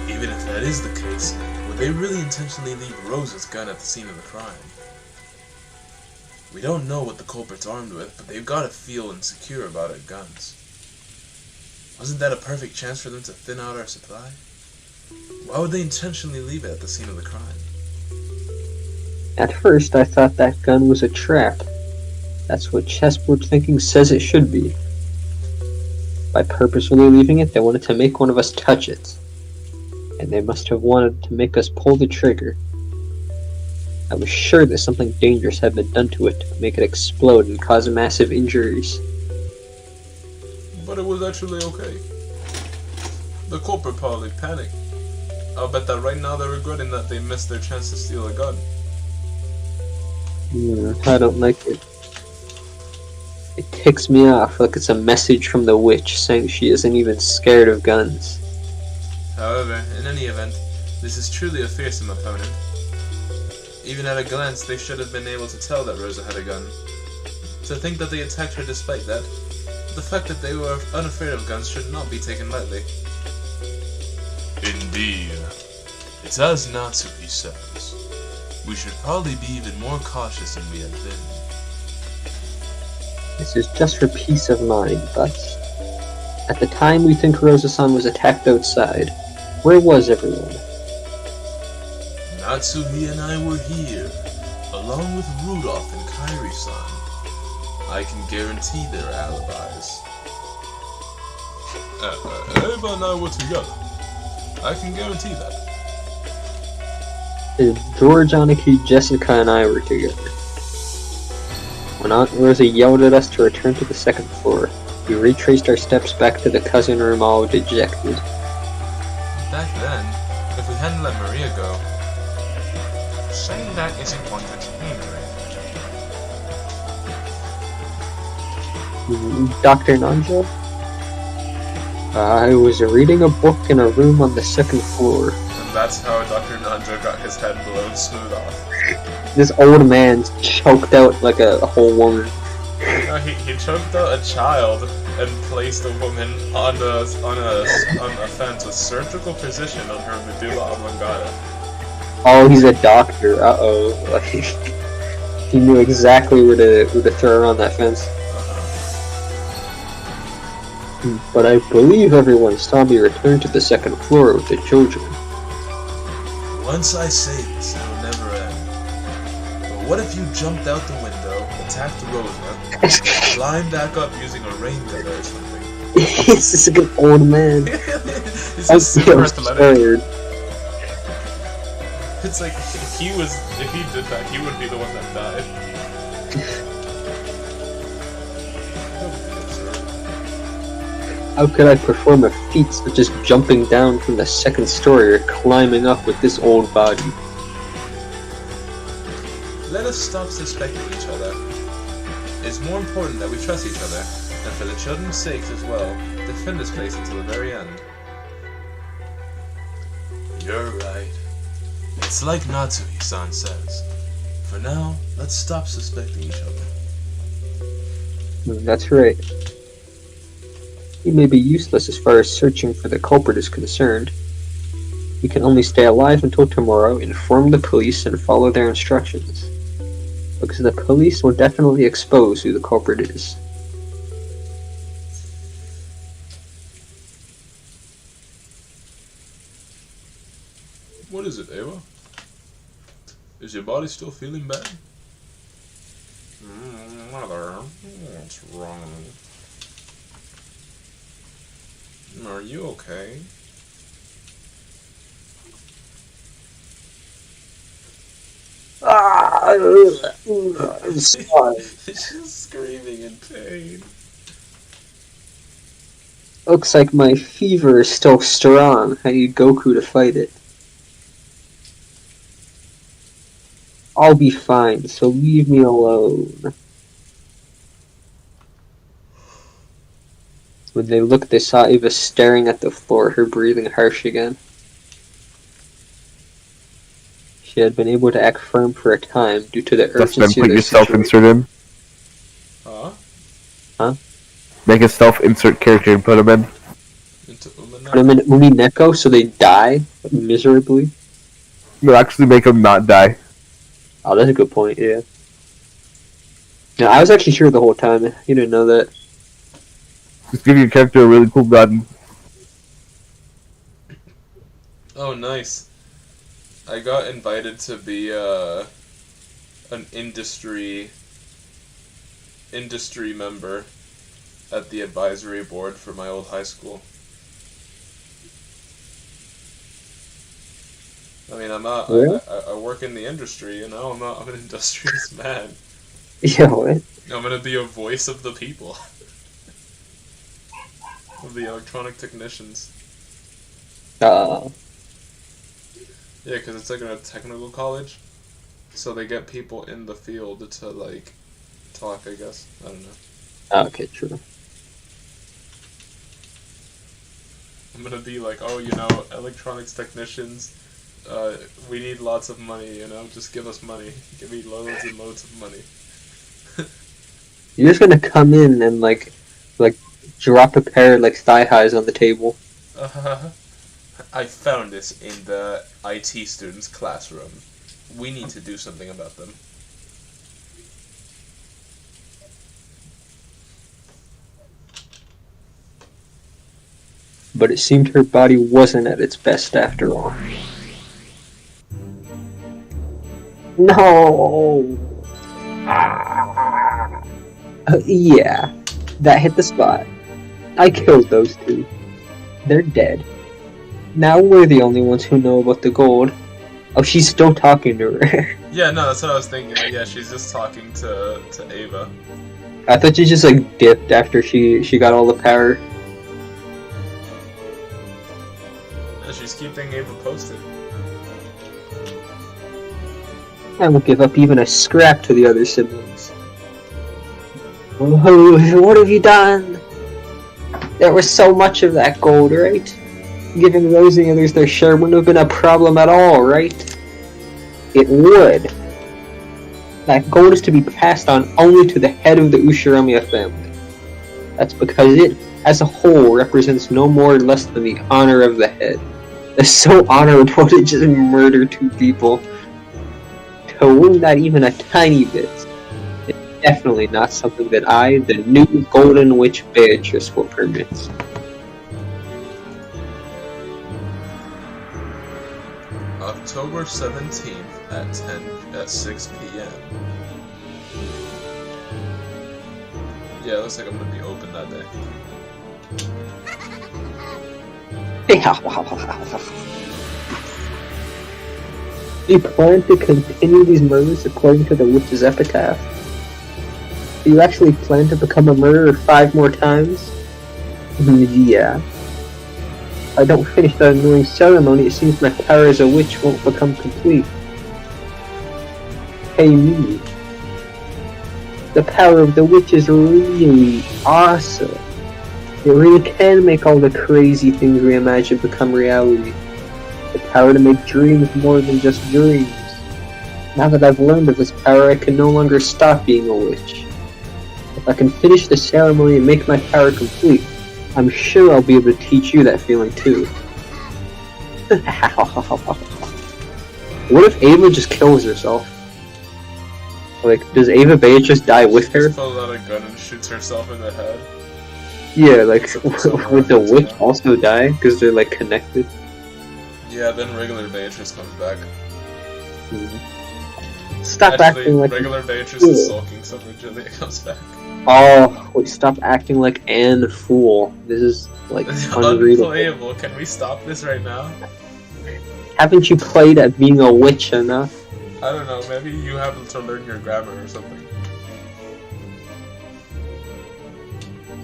even if that is the case, would they really intentionally leave Rosa's gun at the scene of the crime? We don't know what the culprit's armed with, but they've got to feel insecure about our guns. Wasn't that a perfect chance for them to thin out our supply? Why would they intentionally leave it at the scene of the crime? At first, I thought that gun was a trap. That's what chessboard thinking says it should be. By purposefully leaving it, they wanted to make one of us touch it. And they must have wanted to make us pull the trigger. I was sure that something dangerous had been done to it to make it explode and cause massive injuries. But it was actually okay. The culprit probably panicked. I'll bet that right now they're regretting that they missed their chance to steal a gun. I don't like it. It ticks me off like it's a message from the witch saying she isn't even scared of guns. However, in any event, this is truly a fearsome opponent. Even at a glance, they should have been able to tell that Rosa had a gun. To think that they attacked her despite that, the fact that they were unafraid of guns should not be taken lightly. Indeed. It's as Natsuki says. We should probably be even more cautious than we have been. This is just for peace of mind, but at the time we think Rosa-san was attacked outside, where was everyone? Natsuki and I were here, along with Rudolph and Kairi-san. I can guarantee their alibis. Eva and I were together. I can guarantee that. George, Aniki, Jessica, and I were together. When Aunt Rosa yelled at us to return to the second floor, we retraced our steps back to the cousin room all dejected. Back then, if we hadn't let Maria go, saying that isn't going to change anything. Dr. Nanjo? I was reading a book in a room on the second floor. And that's how Dr. Nanjo got his head blown smooth off. This old man choked out like a whole woman. No, he choked out a child and placed a woman on a fence with surgical precision on her medulla oblongata. Oh, he's a doctor. Uh-oh. Like, he knew exactly where to throw her on that fence. But I believe everyone saw me return to the second floor with the children. Once I say this, it will never end. But what if you jumped out the window, attacked Rosa, and climbed back up using a rain gun or something? He's just like an old man. He's just super athletic. It's like, if he did that, he would be the one that died. How could I perform a feat such as jumping down from the second story or climbing up with this old body? Let us stop suspecting each other. It's more important that we trust each other, and for the children's sakes as well, defend this place until the very end. You're right. It's like Natsuki-san says. For now, let's stop suspecting each other. That's right. He may be useless as far as searching for the culprit is concerned. We can only stay alive until tomorrow, inform the police, and follow their instructions. Because the police will definitely expose who the culprit is. What is it, Ava? Is your body still feeling bad? Mother, what's wrong? Are you okay? I'm sorry. She's screaming in pain. Looks like my fever is still strong. I need Goku to fight it. I'll be fine, so leave me alone. When they looked, they saw Eva staring at the floor, her breathing harsh again. She had been able to act firm for a time due to the Just then urgency put of your the situation. self-insert in. Huh? Make a self-insert character and put him in. Into Put them in Umineko so they die miserably. No, actually make him not die. Oh, that's a good point, yeah. Yeah, I was actually here the whole time. You didn't know that. Just give your character a really cool gun. Oh, nice. I got invited to be an industry member at the advisory board for my old high school. I mean, I'm not. Really? I work in the industry, you know. I'm an industrious man. Yeah, what? I'm gonna be a voice of the people. Of the electronic technicians. Yeah, because it's like in a technical college, so they get people in the field to like talk. I guess I don't know. Okay, true. I'm gonna be like, oh, you know, electronics technicians. We need lots of money, you know. Just give us money. Give me loads and loads of money. You're just gonna come in and like drop a pair of like thigh highs on the table. I found this in the IT student's classroom. We need to do something about them. But it seemed her body wasn't at its best after all. No! Yeah, that hit the spot. I killed those two. They're dead. Now we're the only ones who know about the gold. Oh, she's still talking to her. Yeah, no, that's what I was thinking. Like, yeah, she's just talking to Ava. I thought she just like dipped after she got all the power. Yeah, she's keeping Ava posted. I won't give up even a scrap to the other siblings. Oh, what have you done? There was so much of that gold, right? Giving those and the others their share wouldn't have been a problem at all, right? It would. That gold is to be passed on only to the head of the Ushiromiya family. That's because it, as a whole, represents no more or less than the honor of the head. It's so honorable to just murder two people. To wound that even a tiny bit. It's definitely not something that I, the new Golden Witch Beatrice, will permit. October 17th at 6 p.m. Yeah, it looks like I'm gonna be open that day. Do you plan to continue these murders according to the witch's epitaph? Do you actually plan to become a murderer 5 more times? Yeah. If I don't finish that annoying ceremony, it seems my power as a witch won't become complete. Hey me. The power of the witch is really awesome. It really can make all the crazy things we imagine become reality. The power to make dreams more than just dreams. Now that I've learned of this power, I can no longer stop being a witch. If I can finish the ceremony and make my power complete, I'm sure I'll be able to teach you that feeling too. What if Ava just kills herself? Like, does Ava Beatrice die with her? She pulls out a gun and shoots herself in the head. Yeah, like, would the witch also die? Because they're, like, connected? Yeah, then regular Beatrice comes back. Stop Actually, acting like... regular Beatrice is sulking, so Virginia comes back. Oh, wait, stop acting like Anne the Fool. This is, like, unreadable. Unplayable. Can we stop this right now? Haven't you played at being a witch enough? I don't know, maybe you have to learn your grammar or something.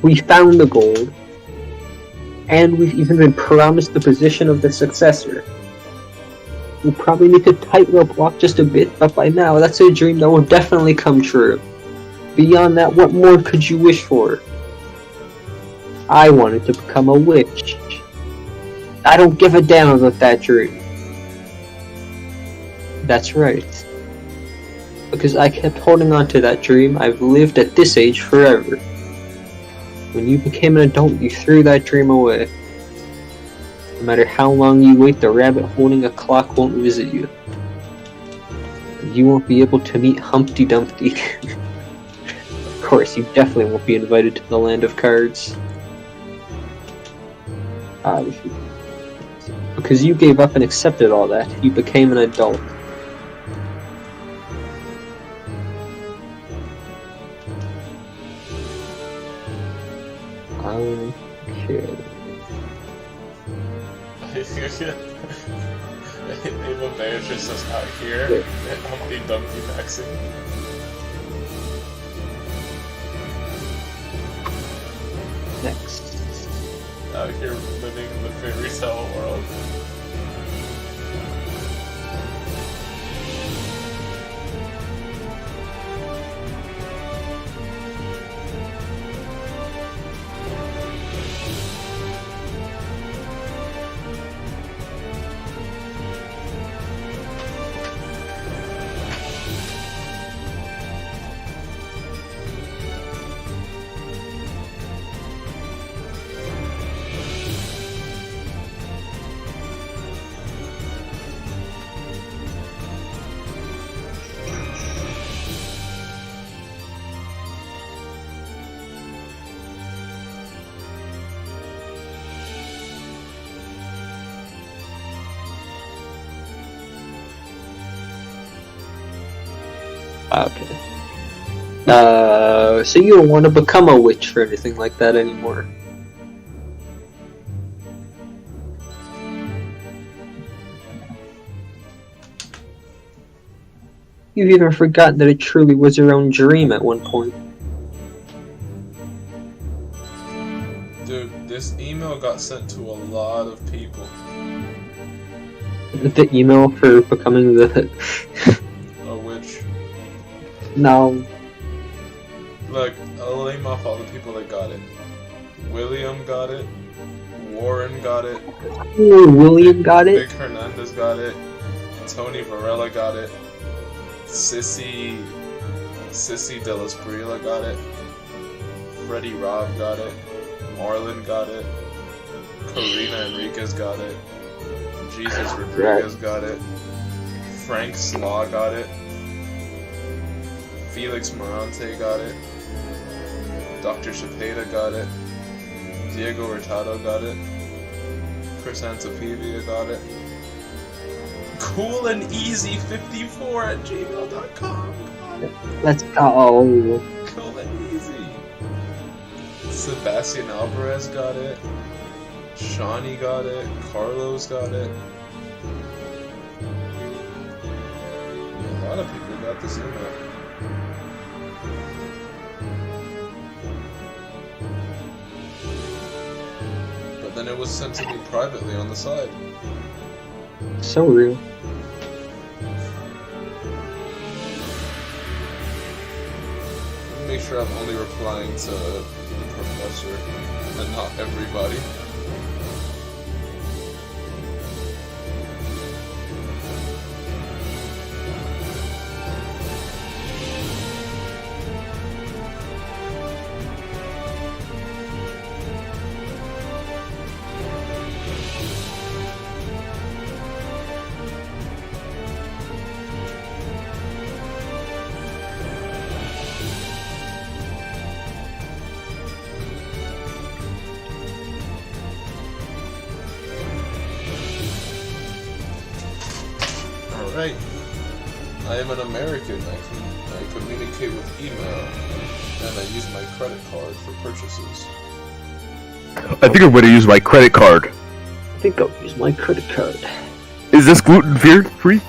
We found the gold. And we've even been promised the position of the successor. We probably need to tightrope walk just a bit, but by now, that's a dream that will definitely come true. Beyond that, what more could you wish for? I wanted to become a witch. I don't give a damn about that dream. That's right. Because I kept holding on to that dream, I've lived at this age forever. When you became an adult, you threw that dream away. No matter how long you wait, the rabbit holding a clock won't visit you. And you won't be able to meet Humpty Dumpty. Of course, you definitely won't be invited to the land of cards. Because you gave up and accepted all that, you became an adult. Okay. Ava Beatrice is out here, and Humpty Dumpty maxing. Next. Out here living in the fairy tale world. Okay. So you don't want to become a witch or anything like that anymore? You've even forgotten that it truly was your own dream at one point. Dude, this email got sent to a lot of people. The email for becoming the... A witch. No. Look, I'll name off all the people that got it. William got it. Warren got it. William got it? Vic Hernandez got it. Tony Varela got it. Sissy De La Sprilla got it. Freddie Robb got it. Marlon got it. Karina Enriquez got it. Jesus Rodriguez got it. Frank Slaw got it. Felix Morante got it. Dr. Chapeda got it. Diego Hurtado got it. Chris Antipivia got it. Cool and easy 54 at gmail.com. Let's go. Cool and easy. Sebastian Alvarez got it. Shawnee got it. Carlos got it. A lot of people got this email. But then it was sent to me privately on the side. So real. Make sure I'm only replying to the professor and not everybody. Alright. I am an American. I communicate with email, and I use my credit card for purchases. I think I'm going to use my credit card. I think I'll use my credit card. Is this gluten-free?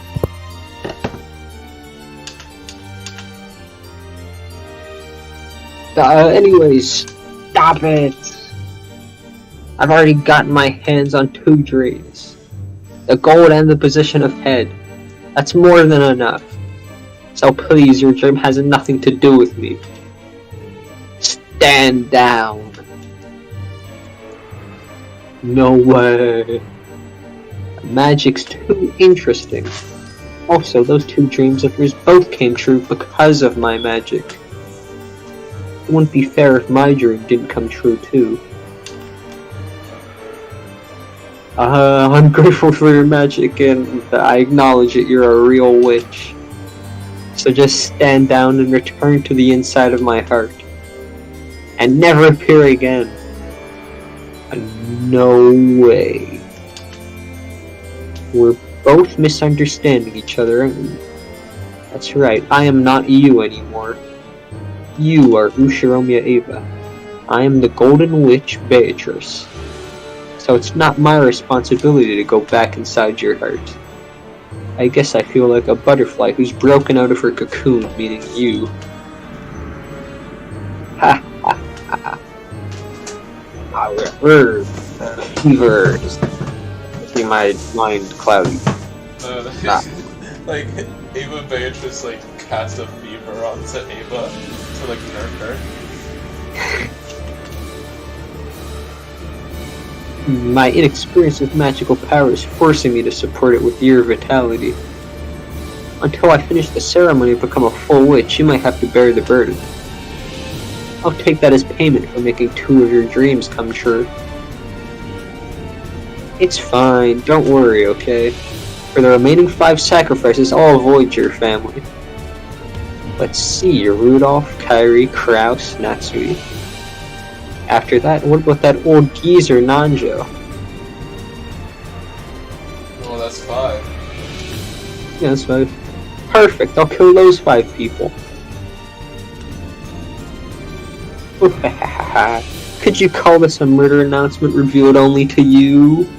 Anyways, stop it! I've already gotten my hands on 2 dreams. The gold and the position of head. That's more than enough. So please, your dream has nothing to do with me. Stand down. No way. Magic's too interesting. Also, those 2 dreams of yours both came true because of my magic. It wouldn't be fair if my dream didn't come true too. I'm grateful for your magic and I acknowledge that you're a real witch. So just stand down and return to the inside of my heart. And never appear again. No way. We're both misunderstanding each other. That's right, I am not you anymore. You are Ushiromiya Ava. I am the Golden Witch Beatrice. So it's not my responsibility to go back inside your heart. I guess I feel like a butterfly who's broken out of her cocoon meeting you. Ha ha ha. However, fever is making my mind cloudy. Like, Ava Beatrice, like, cast a fever onto Ava to, like, nerf her. My inexperience with magical power is forcing me to support it with your vitality. Until I finish the ceremony and become a full witch, you might have to bear the burden. I'll take that as payment for making 2 of your dreams come true. It's fine, don't worry, okay? For the remaining 5 sacrifices, I'll avoid your family. Let's see, Rudolph, Kyrie, Kraus, Natsui. After that, what about that old geezer Nanjo? Well, that's 5. Yeah, that's 5. Perfect, I'll kill those 5 people. Could you call this a murder announcement revealed only to you?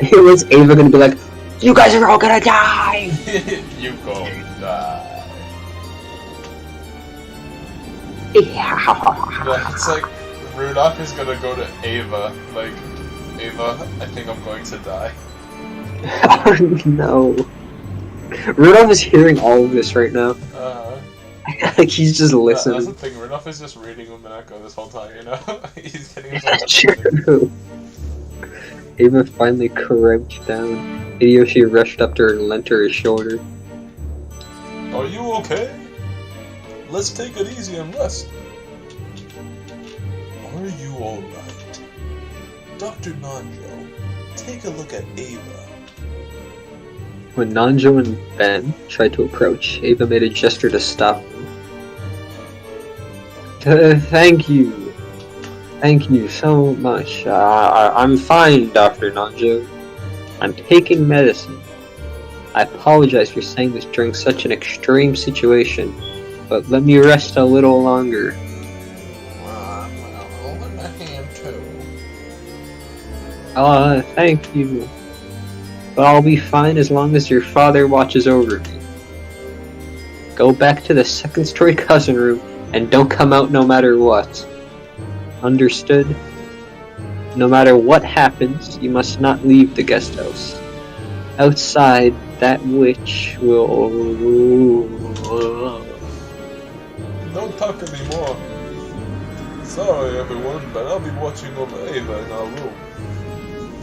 Here was Ava gonna be like, you guys are all gonna die! You gon' die. Like, it's like Rudolph is gonna go to Ava, like, Ava, I think I'm going to die. Oh no. Rudolph is hearing all of this right now. Like he's just listening. That's the thing, Rudolph is just reading Umineko this whole time, you know? He's getting True. Ava finally crouched down. Hideyoshi rushed up to her and leant her his shoulder. Are you okay? Let's take it easy and rest. Are you alright? Dr. Nanjo, take a look at Ava. When Nanjo and Ben tried to approach, Ava made a gesture to stop them. Thank you. Thank you so much. I'm fine, Dr. Nanjo. I'm taking medicine. I apologize for saying this during such an extreme situation, but let me rest a little longer. I'm holding my hand too. Thank you. But I'll be fine as long as your father watches over me. Go back to the second-story cousin room and don't come out no matter what. Understood? No matter what happens, you must not leave the guest house. Outside, that witch will... Don't talk anymore. Sorry everyone, but I'll be watching over Ava in our room.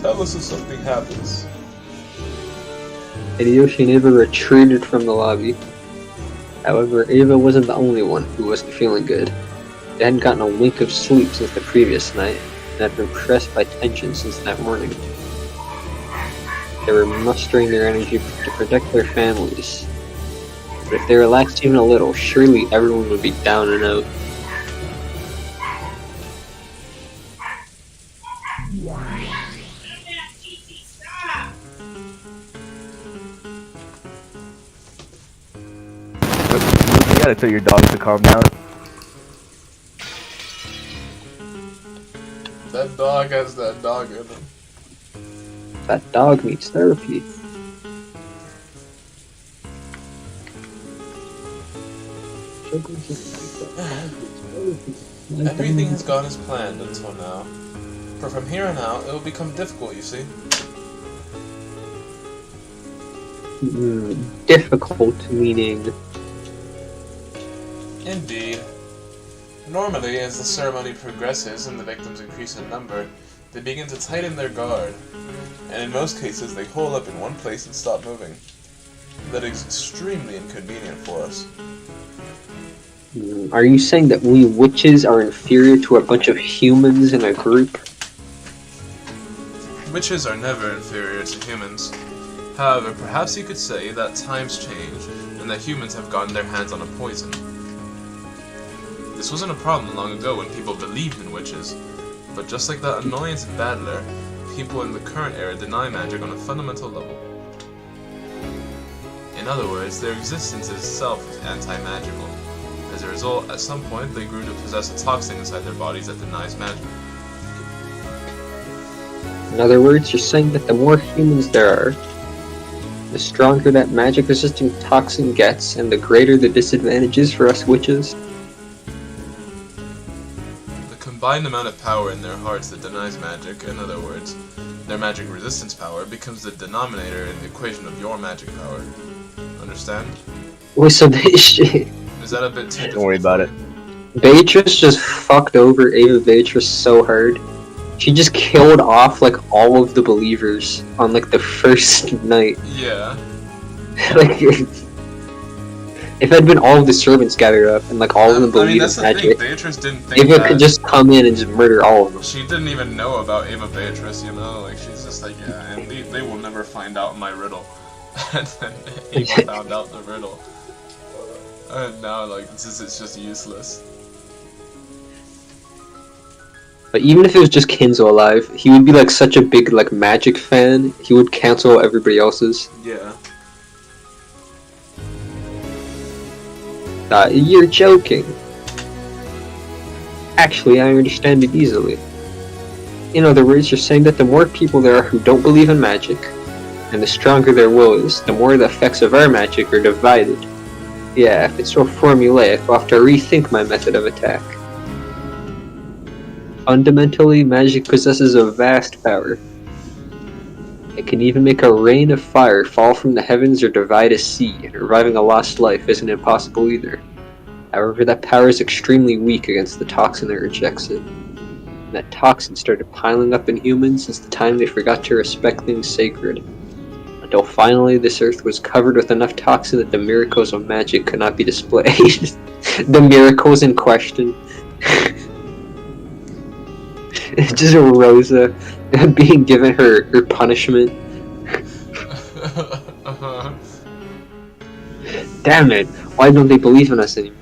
Tell us if something happens. Hideyoshi and Ava retreated from the lobby. However, Ava wasn't the only one who wasn't feeling good. They hadn't gotten a wink of sleep since the previous night, and had been pressed by tension since that morning. They were mustering their energy to protect their families. But if they relaxed even a little, surely everyone would be down and out. You gotta tell your dog to calm down. That dog has that dog in him. That dog needs therapy. Everything has gone as planned until now. For from here on out, it will become difficult, you see. Difficult meaning... Indeed. Normally, as the ceremony progresses and the victims increase in number, they begin to tighten their guard, and in most cases they hole up in one place and stop moving. That is extremely inconvenient for us. Are you saying that we witches are inferior to a bunch of humans in a group? Witches are never inferior to humans. However, perhaps you could say that times change, and that humans have gotten their hands on a poison. This wasn't a problem long ago when people believed in witches, but just like that annoyance battler, people in the current era deny magic on a fundamental level. In other words, their existence itself is anti-magical. As a result, at some point they grew to possess a toxin inside their bodies that denies magic. In other words, you're saying that the more humans there are, the stronger that magic-resistant toxin gets, and the greater the disadvantages for us witches? The combined amount of power in their hearts that denies magic, in other words, their magic resistance power, becomes the denominator in the equation of your magic power. Understand? Wait, so shit. Is that a bit too difficult? Don't worry about it. Beatrice just fucked over Ava Beatrice so hard. She just killed off, like, all of the believers on, like, the first night. Yeah. Like, if it had been all of the servants gathered up, and, like, all of them believed that's in the magic, thing. Beatrice didn't think Ava that. could just come in and just murder all of them. She didn't even know about Ava Beatrice, you know? Like, she's just like, yeah, and they will never find out my riddle. And then Ava found out the riddle. And now, like, it's just useless. But even if it was just Kinzo alive, he would be, like, such a big, like, magic fan, he would cancel everybody else's. Yeah. You're joking. Actually, I understand it easily. In other words, you're saying that the more people there are who don't believe in magic, and the stronger their will is, the more the effects of our magic are divided. Yeah, if it's so formulaic, I'll have to rethink my method of attack. Fundamentally, magic possesses a vast power. It can even make a rain of fire fall from the heavens or divide a sea, and reviving a lost life isn't impossible either. However, that power is extremely weak against the toxin that rejects it. And that toxin started piling up in humans since the time they forgot to respect things sacred. Until finally, this earth was covered with enough toxin that the miracles of magic could not be displayed. The miracles in question. Just Rosa being given her punishment. Damn it, why don't they believe in us anymore?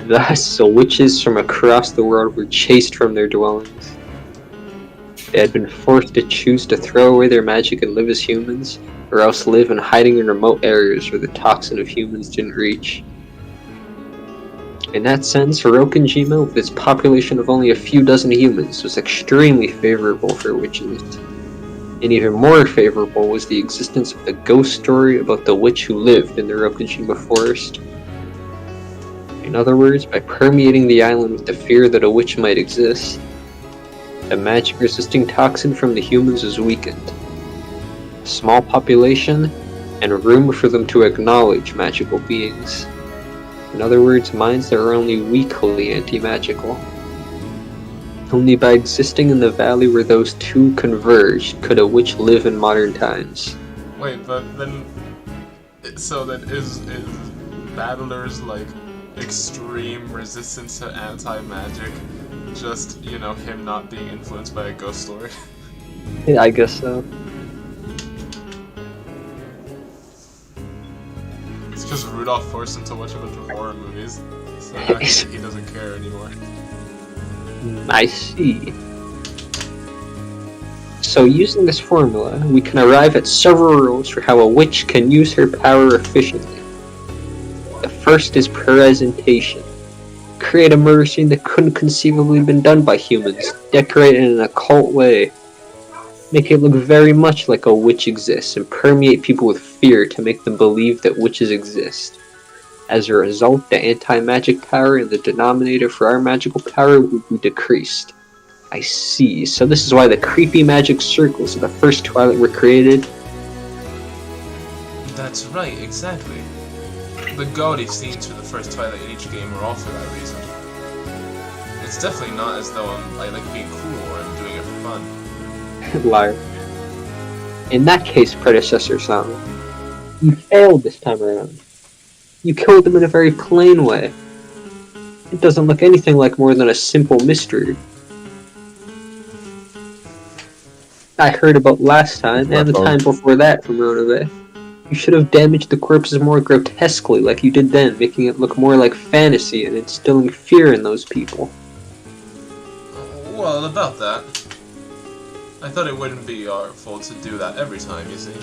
Thus, the witches from across the world were chased from their dwellings. They had been forced to choose to throw away their magic and live as humans, or else live in hiding in remote areas where the toxin of humans didn't reach. In that sense, Hirokanjima, with its population of only a few dozen humans, was extremely favorable for witches. And even more favorable was the existence of the ghost story about the witch who lived in the Hirokanjima forest. In other words, by permeating the island with the fear that a witch might exist, the magic-resisting toxin from the humans was weakened. A small population, and room for them to acknowledge magical beings. In other words, minds that are only weakly anti-magical. Only by existing in the valley where those two converged could a witch live in modern times. Wait, but then... So then is Battler's, like, extreme resistance to anti-magic just, you know, him not being influenced by a ghost story? Yeah, I guess so. It's because Rudolph forced him to watch a bunch of horror movies, so now he doesn't care anymore. I see. So using this formula, we can arrive at several rules for how a witch can use her power efficiently. The first is presentation. Create a murder scene that couldn't conceivably have been done by humans. Decorate it in an occult way. Make it look very much like a witch exists, and permeate people with fear to make them believe that witches exist. As a result, the anti-magic power and the denominator for our magical power would be decreased. I see, so this is why the creepy magic circles of the first Twilight were created? That's right, exactly. The gaudy scenes for the first Twilight in each game are all for that reason. It's definitely not as though I like being cool or I'm doing it for fun. Liar. In that case, predecessor son, you failed this time around. You killed them in a very plain way. It doesn't look anything like more than a simple mystery. I heard about last time, and the time before that from Ronobe. You should have damaged the corpses more grotesquely like you did then, making it look more like fantasy and instilling fear in those people. Well, about that, I thought it wouldn't be our fault to do that every time, you see.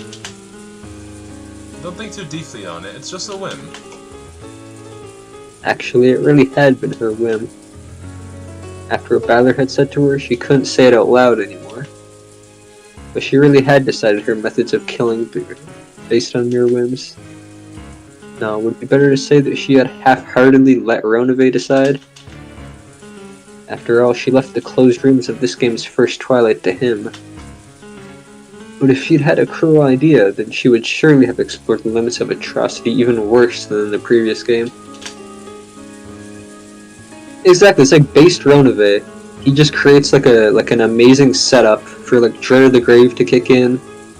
Don't think too deeply on it, it's just a whim. Actually, it really had been her whim. After a battler had said to her, she couldn't say it out loud anymore. But she really had decided her methods of killing based on mere whims. Now, would it be better to say that she had half-heartedly let Ronobe decide? After all, she left the closed rooms of this game's first Twilight to him. But if she'd had a cruel idea, then she would surely have explored the limits of atrocity even worse than in the previous game. Exactly, it's like based Ronobe. He just creates like an amazing setup for like Dread of the Grave to kick in,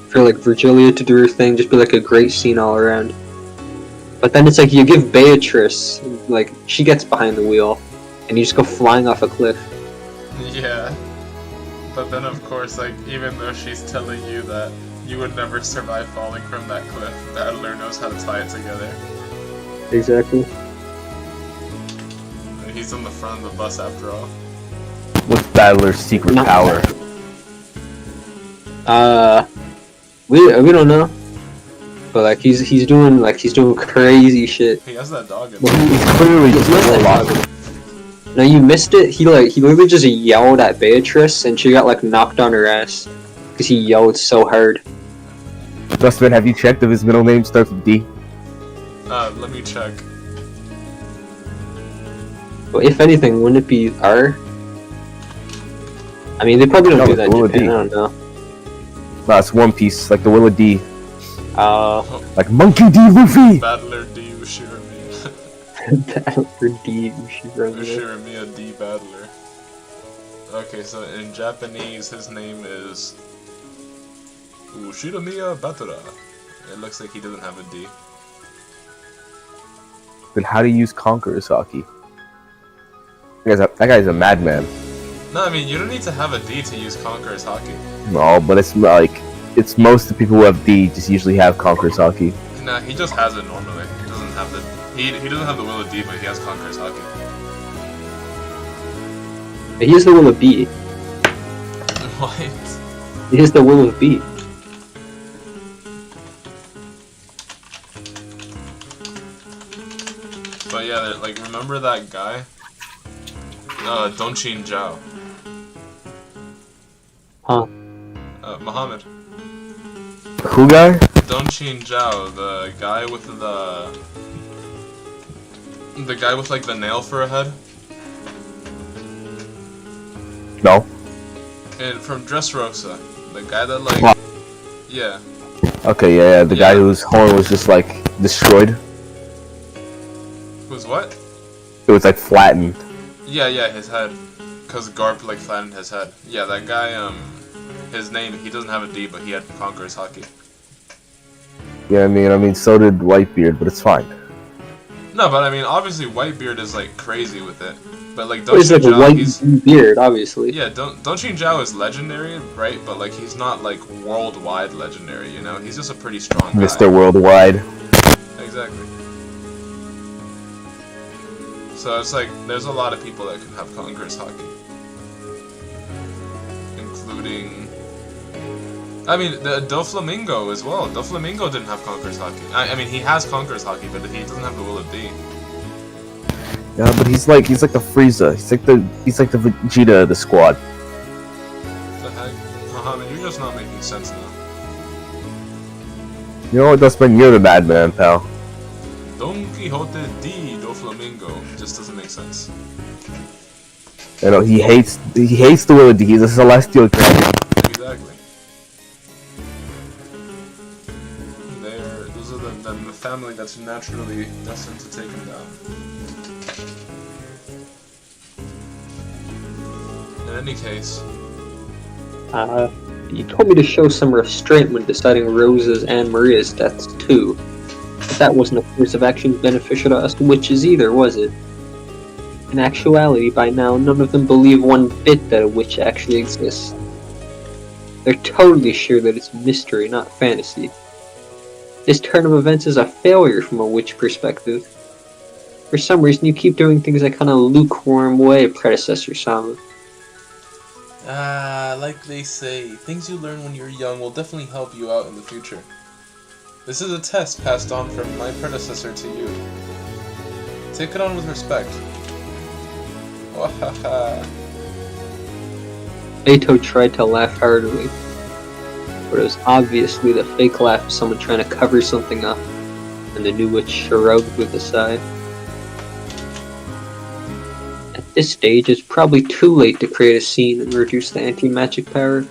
for like Virgilia to do her thing, just be like a great scene all around. But then it's like you give Beatrice, like, she gets behind the wheel, and you just go flying off a cliff. Yeah. But then of course, like, even though she's telling you that you would never survive falling from that cliff, Battler knows how to tie it together. Exactly. And he's on the front of the bus after all. What's Battler's secret power? We don't know. But like he's doing crazy shit. He has that dog in Well, there. he Clearly, just missed that dog. No, you missed it. He literally just yelled at Beatrice, and she got like knocked on her ass because he yelled so hard. Dustman, have you checked if his middle name starts with D? Let me check. But if anything, wouldn't it be R? I mean, they probably don't No, do it's that in Will Japan. D. I don't know. No, it's One Piece, like the Will of D. Like Monkey D. Luffy! Battler D Ushiramiya. Battler D Ushiramiya. Ushiramiya D Battler. Okay, so in Japanese, his name is Ushiramiya Batora. It looks like he doesn't have a D. Then how do you use Conqueror's Hockey? That guy's a madman. No, I mean, you don't need to have a D to use Conqueror's Hockey. No, but it's like, it's most of the people who have D just usually have Conqueror's Hockey. Nah, he just has it normally. He doesn't have the he doesn't have the Will of D, but he has Conqueror's Hockey. He has the will of B. What? He has the will of B. But yeah, like, remember that guy? Donchin Zhao. Huh. Muhammad. Who guy? Donchin Zhao, the guy with the guy with like the nail for a head. No. And from Dressrosa, the guy that like, Wow. yeah. Okay, yeah, the guy whose horn was just like destroyed. Who's what? It was like flattened. Yeah, his head. Cause Garp like flattened his head. Yeah, that guy, his name, he doesn't have a D, but he had Conqueror's Hockey. Yeah, I mean, so did Whitebeard, but it's fine. No, but I mean, obviously Whitebeard is like crazy with it. But like, He's like a white he's beard, obviously. yeah, Donchin Zhao is legendary, right? But like, he's not like worldwide legendary, you know? He's just a pretty strong guy. Mr. Worldwide. Exactly. So it's like, there's a lot of people that can have Conqueror's Hockey. Including... I mean, the Doflamingo as well. Doflamingo didn't have Conqueror's Hockey. I mean, he has Conqueror's Hockey, but he doesn't have the Will of D. Yeah, but he's like the Frieza. He's like the Vegeta of the squad. What the heck? Muhammad, you're just not making sense now. You know what, Dustman? You're the madman, pal. Don Quixote D Doflamingo just doesn't make sense. You know, he hates the Will of D. He's a celestial dragon. Exactly. Those are the family that's naturally destined to take him down. In any case, You told me to show some restraint when deciding Rose's and Maria's deaths too. But that wasn't a course of action beneficial to us witches either, was it? In actuality, by now, none of them believe one bit that a witch actually exists. They're totally sure that it's mystery, not fantasy. This turn of events is a failure from a witch perspective. For some reason, you keep doing things that kind of lukewarm way, predecessor Sama. like they say, things you learn when you're young will definitely help you out in the future. This is a test passed on from my predecessor to you. Take it on with respect. Wahaha. Beto tried to laugh heartily, but it was obviously the fake laugh of someone trying to cover something up, and the new witch shrugged with a sigh. At this stage, it's probably too late to create a scene and reduce the anti-magic power.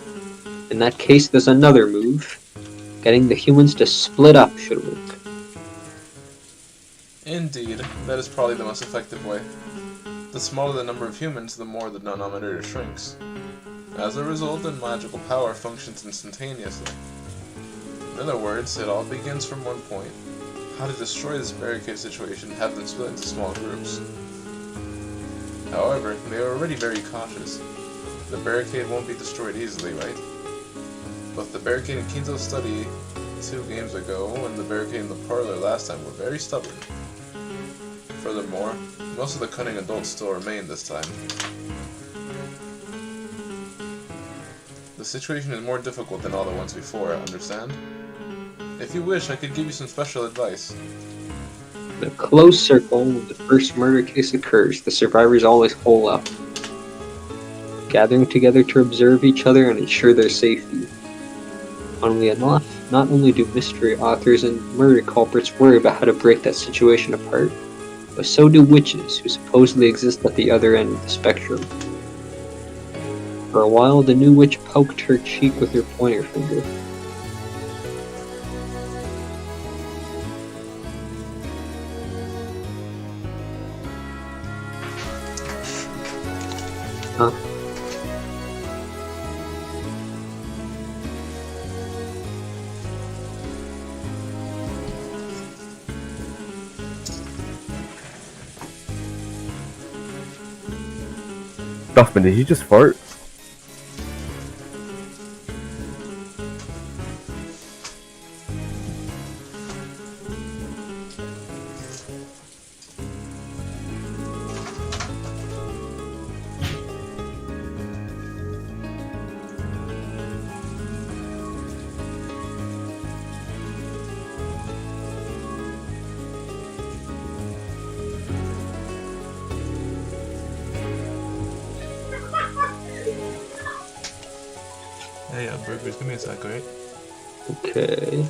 In that case, there's another move. Getting the humans to split up should work. Indeed, that is probably the most effective way. The smaller the number of humans, the more the denominator shrinks. As a result, the magical power functions instantaneously. In other words, it all begins from one point. How to destroy this barricade situation and have them split into small groups. However, they are already very cautious. The barricade won't be destroyed easily, right? Both the barricade in Kinzo's study 2 games ago and the barricade in the parlor last time were very stubborn. Furthermore, most of the cunning adults still remain this time. The situation is more difficult than all the ones before, understand? If you wish, I could give you some special advice. In a closed circle, when the first murder case occurs, the survivors always hole up, gathering together to observe each other and ensure their safety. Funnily enough, not only do mystery authors and murder culprits worry about how to break that situation apart, but so do witches who supposedly exist at the other end of the spectrum. For a while, the new witch poked her cheek with her pointer finger. Huh? Duffman, did he just fart? Hey, burgers, give me a sec, alright? Okay.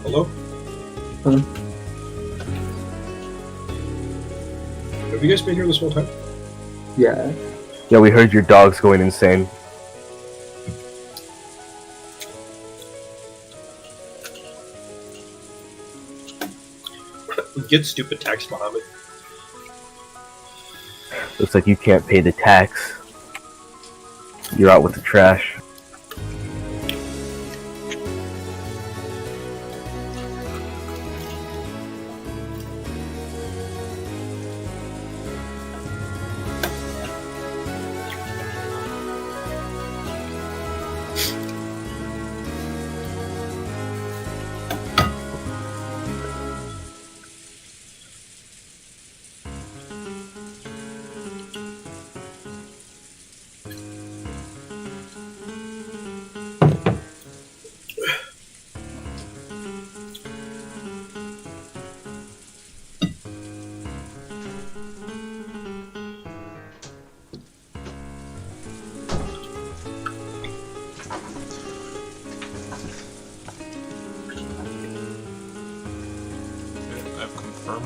Hello? Huh? Have you guys been here this whole time? Yeah. Yeah, we heard your dog's going insane. Get stupid tax, Mohammed. Looks like you can't pay the tax. You're out with the trash.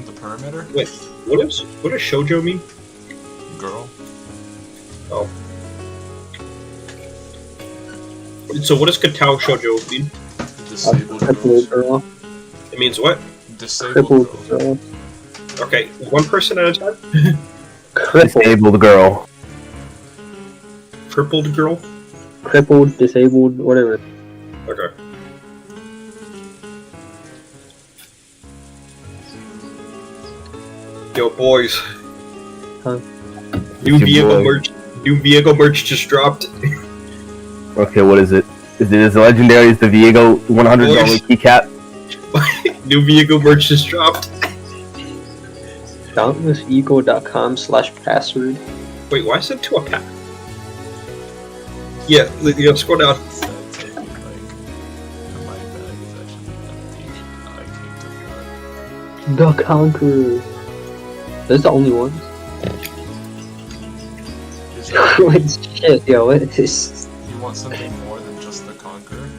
the perimeter. Wait, what does shoujo mean? Girl. Oh. So what does Katao shoujo mean? Disabled Crippled girls. girl. It means what? Disabled Crippled girls. girl. Okay, one person at a time. Disabled girl. Crippled girl. Crippled, disabled, whatever. Okay. Yo, boys. Huh? New It's your vehicle boy. merch. New vehicle merch just dropped. Okay, what is it? Is it as legendary as the Viego $100 Boys. keycap? New vehicle merch just dropped. DauntlessEagle.com/password. Wait, why is it to a pack? Yeah, scroll down. It's that thing, like, my bag is actually empty. I came to The Conqueror. Those the only ones. find. What shit, yo, what is this? You want something more than just the Conqueror?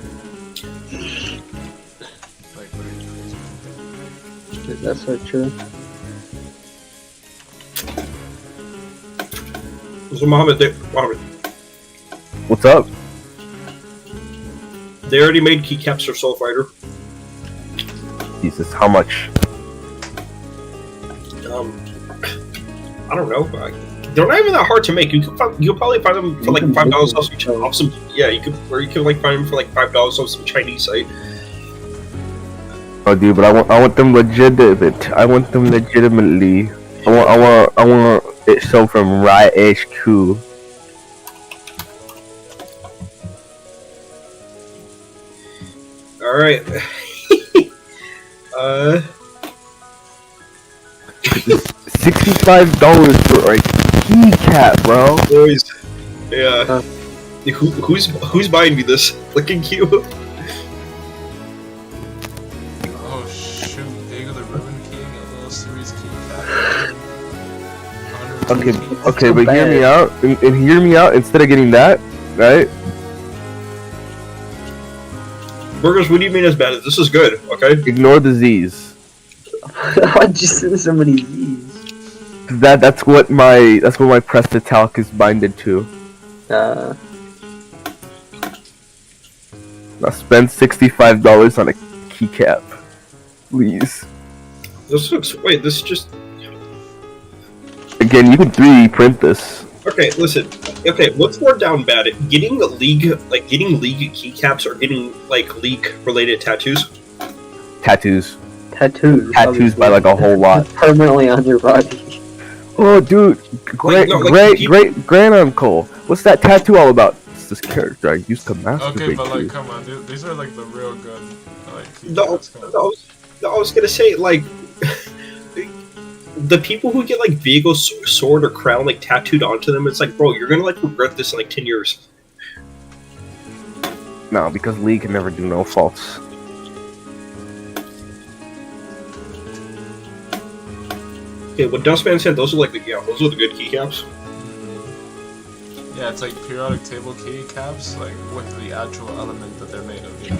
Like, what are you doing? That's so true. So Mohammed, What's up? they already made keycaps for Soul Fighter. Jesus, how much? I don't know. They're not even that hard to make. You'll probably find them for like $5 off some. Yeah, you can like find them for like $5 off some Chinese site. Oh, dude, but I want them legitimate. I want them legitimately. I want it sold from Riot HQ. All right. $65 for a keycap, bro. Boys. Yeah. Who's buying me this? Looking cute. Oh shoot, Diego the Ribbon King, a little series keycap. Okay, but hear me out. And hear me out. Instead of getting that, right? Burgers, what do you mean as bad? This is good, okay? Ignore the Z's. Why'd you send so many Z's? That's what my pressed talc is binded to. Uh, Now spend $65 on a keycap, please. This looks. Wait, this just. Again, you can 3D print this. Okay, listen. Okay, what's more down bad? Getting league keycaps or getting like league related tattoos? Tattoos. tattoos. Tattoos by like a whole lot. Permanently on your body. Oh, dude, great uncle. What's that tattoo all about? It's this character I used to masturbate Okay, but like, to. come on, dude, these are like the real good. Like, No, keycaps, come on. I was gonna say like the people who get like Viego's sword or crown like tattooed onto them. It's like, bro, you're gonna like regret this in like 10 years. No, because Lee can never do no faults. Okay, what Dustman said, those are like those are the good keycaps. Yeah, it's like periodic table keycaps, like with the actual element that they're made of. Yeah.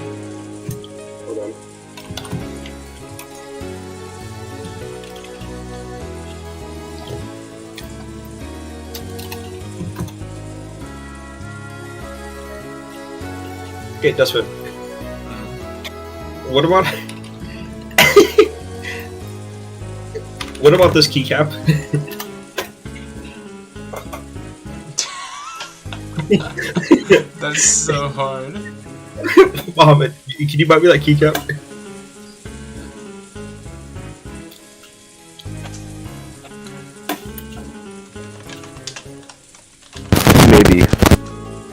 Hold on. Okay, Dustman. What about what about this keycap? That's so hard. Mohammed, can you buy me that keycap?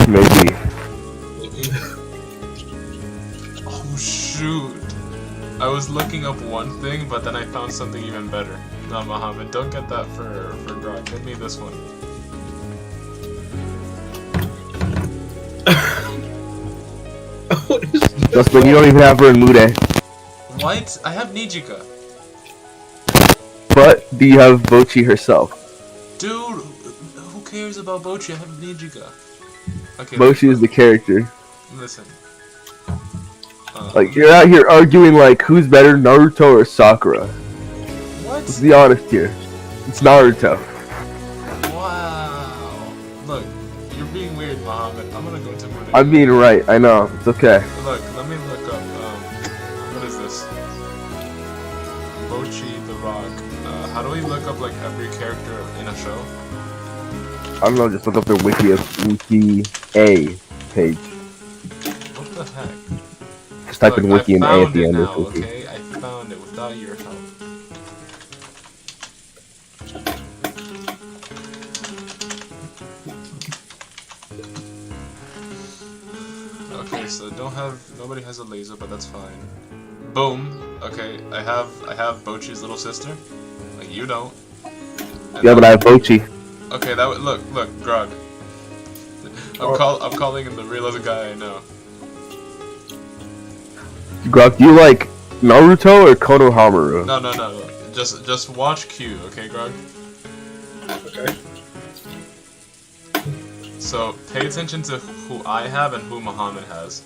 Maybe. Oh shoot! I was looking up one thing, but then I found something even better. No, Muhammad, don't get that for Grok. Get me this one. What is this? Justin, you don't even have her in Mude. What? I have Nijika. But do you have Bochi herself? Dude, who cares about Bochi? I have Nijika. Okay. Bochi is the character. Listen. Like, you're out here arguing like who's better, Naruto or Sakura. What? Let's be honest here. It's Naruto. Wow. Look, you're being weird, Muhammad. I'm gonna go to Umineko. I'm being right. I know. It's okay. Look, let me look up, what is this? Bochi the Rock. How do we look up, like, every character in a show? I don't know. Just look up the wiki A page. What the heck? Just type in Look, wiki and I A at found the it end now, of wiki. okay? I found it without your help. Okay, so nobody has a laser, but that's fine. Boom. Okay, I have Bochi's little sister. Like, you don't. And Yeah, but I have Bochi. okay, look, Grog. I'm calling him the realest guy I know. Grok, do you like Naruto or Konohamaru? No. Just watch Q, okay, Grog? Okay. So pay attention to who I have and who Muhammad has.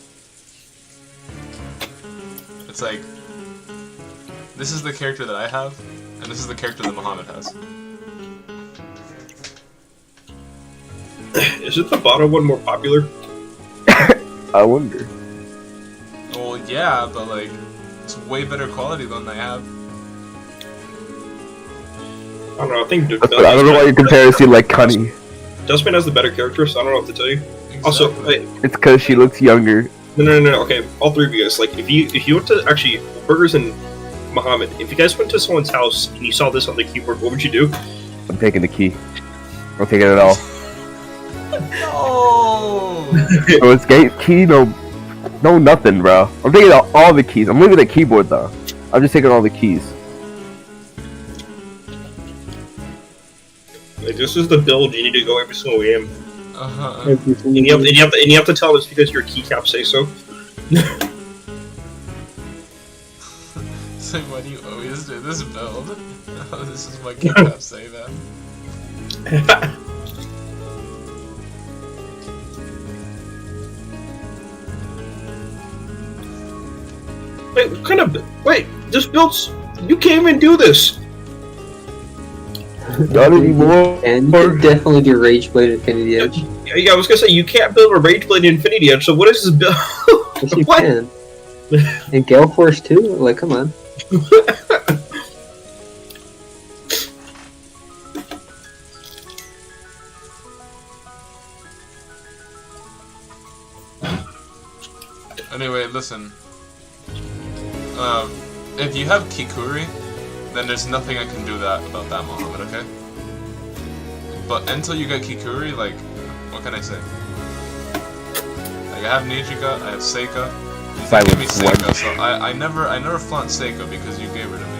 It's like, this is the character that I have, and this is the character that Muhammad has. Isn't the bottom one more popular? I wonder. Well, yeah, but like, it's way better quality than I have. I don't know. I think I don't know why you compare it to like Cunny. Dustman has the better character, so I don't know what to tell you. Also, Exactly. wait, It's because she looks younger. no. Okay, all three of you guys. Like, if you went to actually Burgers and Muhammad, if you guys went to someone's house and you saw this on the keyboard, what would you do? I'm taking the key. I'm taking it all. No! So it's gate key, no nothing, bro. I'm taking all the keys. I'm leaving the keyboard though. I'm just taking all the keys. Like, this is the build you need to go every single game. Uh-huh. And you have to tell them it's because your keycaps say so. So why do you always do this build? Oh, this is what keycaps say then. Wait, what kind of... Wait, this build's... You can't even do this! Not anymore. And you can definitely do Rage Blade Infinity Edge. Yeah, I was gonna say, you can't build a Rage Blade Infinity Edge, so what is this build? Yes, you What? can. And Gale Force too? Like, come on. Anyway, listen. If you have Kikuri, then there's nothing I can do about that, Muhammad, okay? But until you get Kikuri, like, what can I say? Like, I have Nijika, I have Seika. You give me Seika, so I never flaunt Seika because you gave her to me.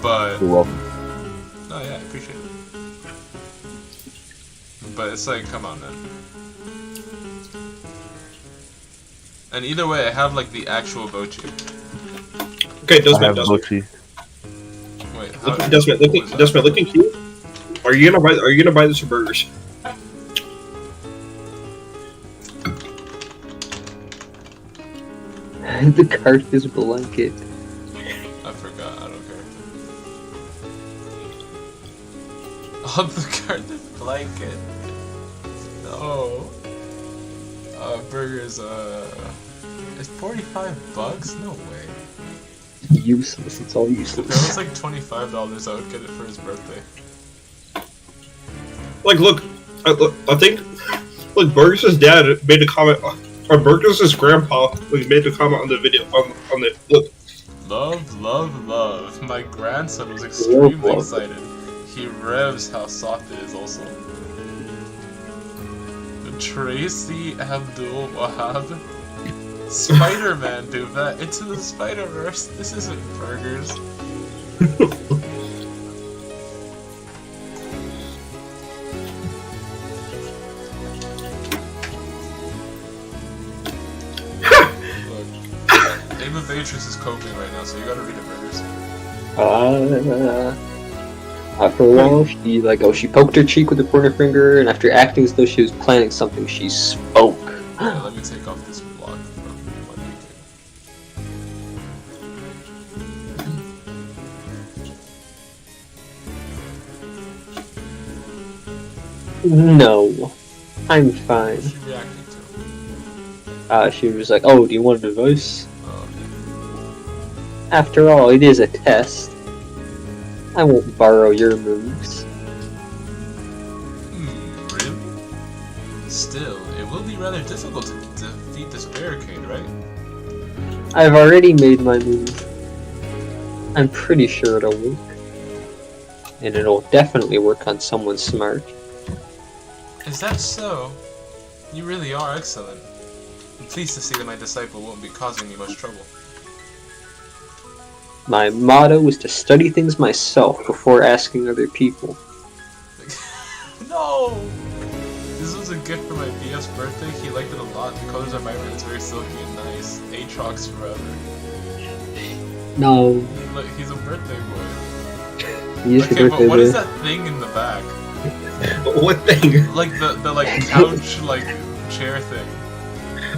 But You're welcome. no, yeah, I appreciate it. But it's like, come on, man. And either way, I have like the actual Bochi. Okay, I Dustman, have Dustman. Bochi. Wait, how? Dustman, looking cute. Are you gonna buy this for burgers? The card is blanket. I forgot. I don't care. Oh, the card is blanket. No. Burgers. It's $45? No way. Useless. It's all If it useless. was like $25, I would get it for his birthday. Like, look, I think, look, Burgers' dad made a comment, or Burgers' grandpa made a comment on the video, on the, look. Love, love, love. My grandson was extremely Love. excited. He revs how soft it is also. Tracy Abdul Wahab. Spider-Man, dude, that Into the Spider-Verse. This isn't burgers. Look, Ava Beatrice is coping right now, so you gotta read it, burgers. After a while, she poked her cheek with a pointer finger, and after acting as though she was planning something, she spoke. Yeah, let me take off this block from my No, I'm fine. What's she reacting to? She was like, "Oh, do you want advice? Oh, After all, it is a test. I won't borrow your moves." really? Still, it will be rather difficult to defeat this barricade, right? I've already made my move. I'm pretty sure it'll work. And it'll definitely work on someone smart. Is that so? You really are excellent. I'm pleased to see that my disciple won't be causing me much trouble. My motto is to study things myself before asking other people. No! This was a gift for my BF's birthday. He liked it a lot. The colors are vibrant. It's very silky and nice. Aatrox forever. No, Look, he's a birthday boy. he is Okay, the but birthday what is boy. that thing in the back? What thing? Like the like couch like chair thing.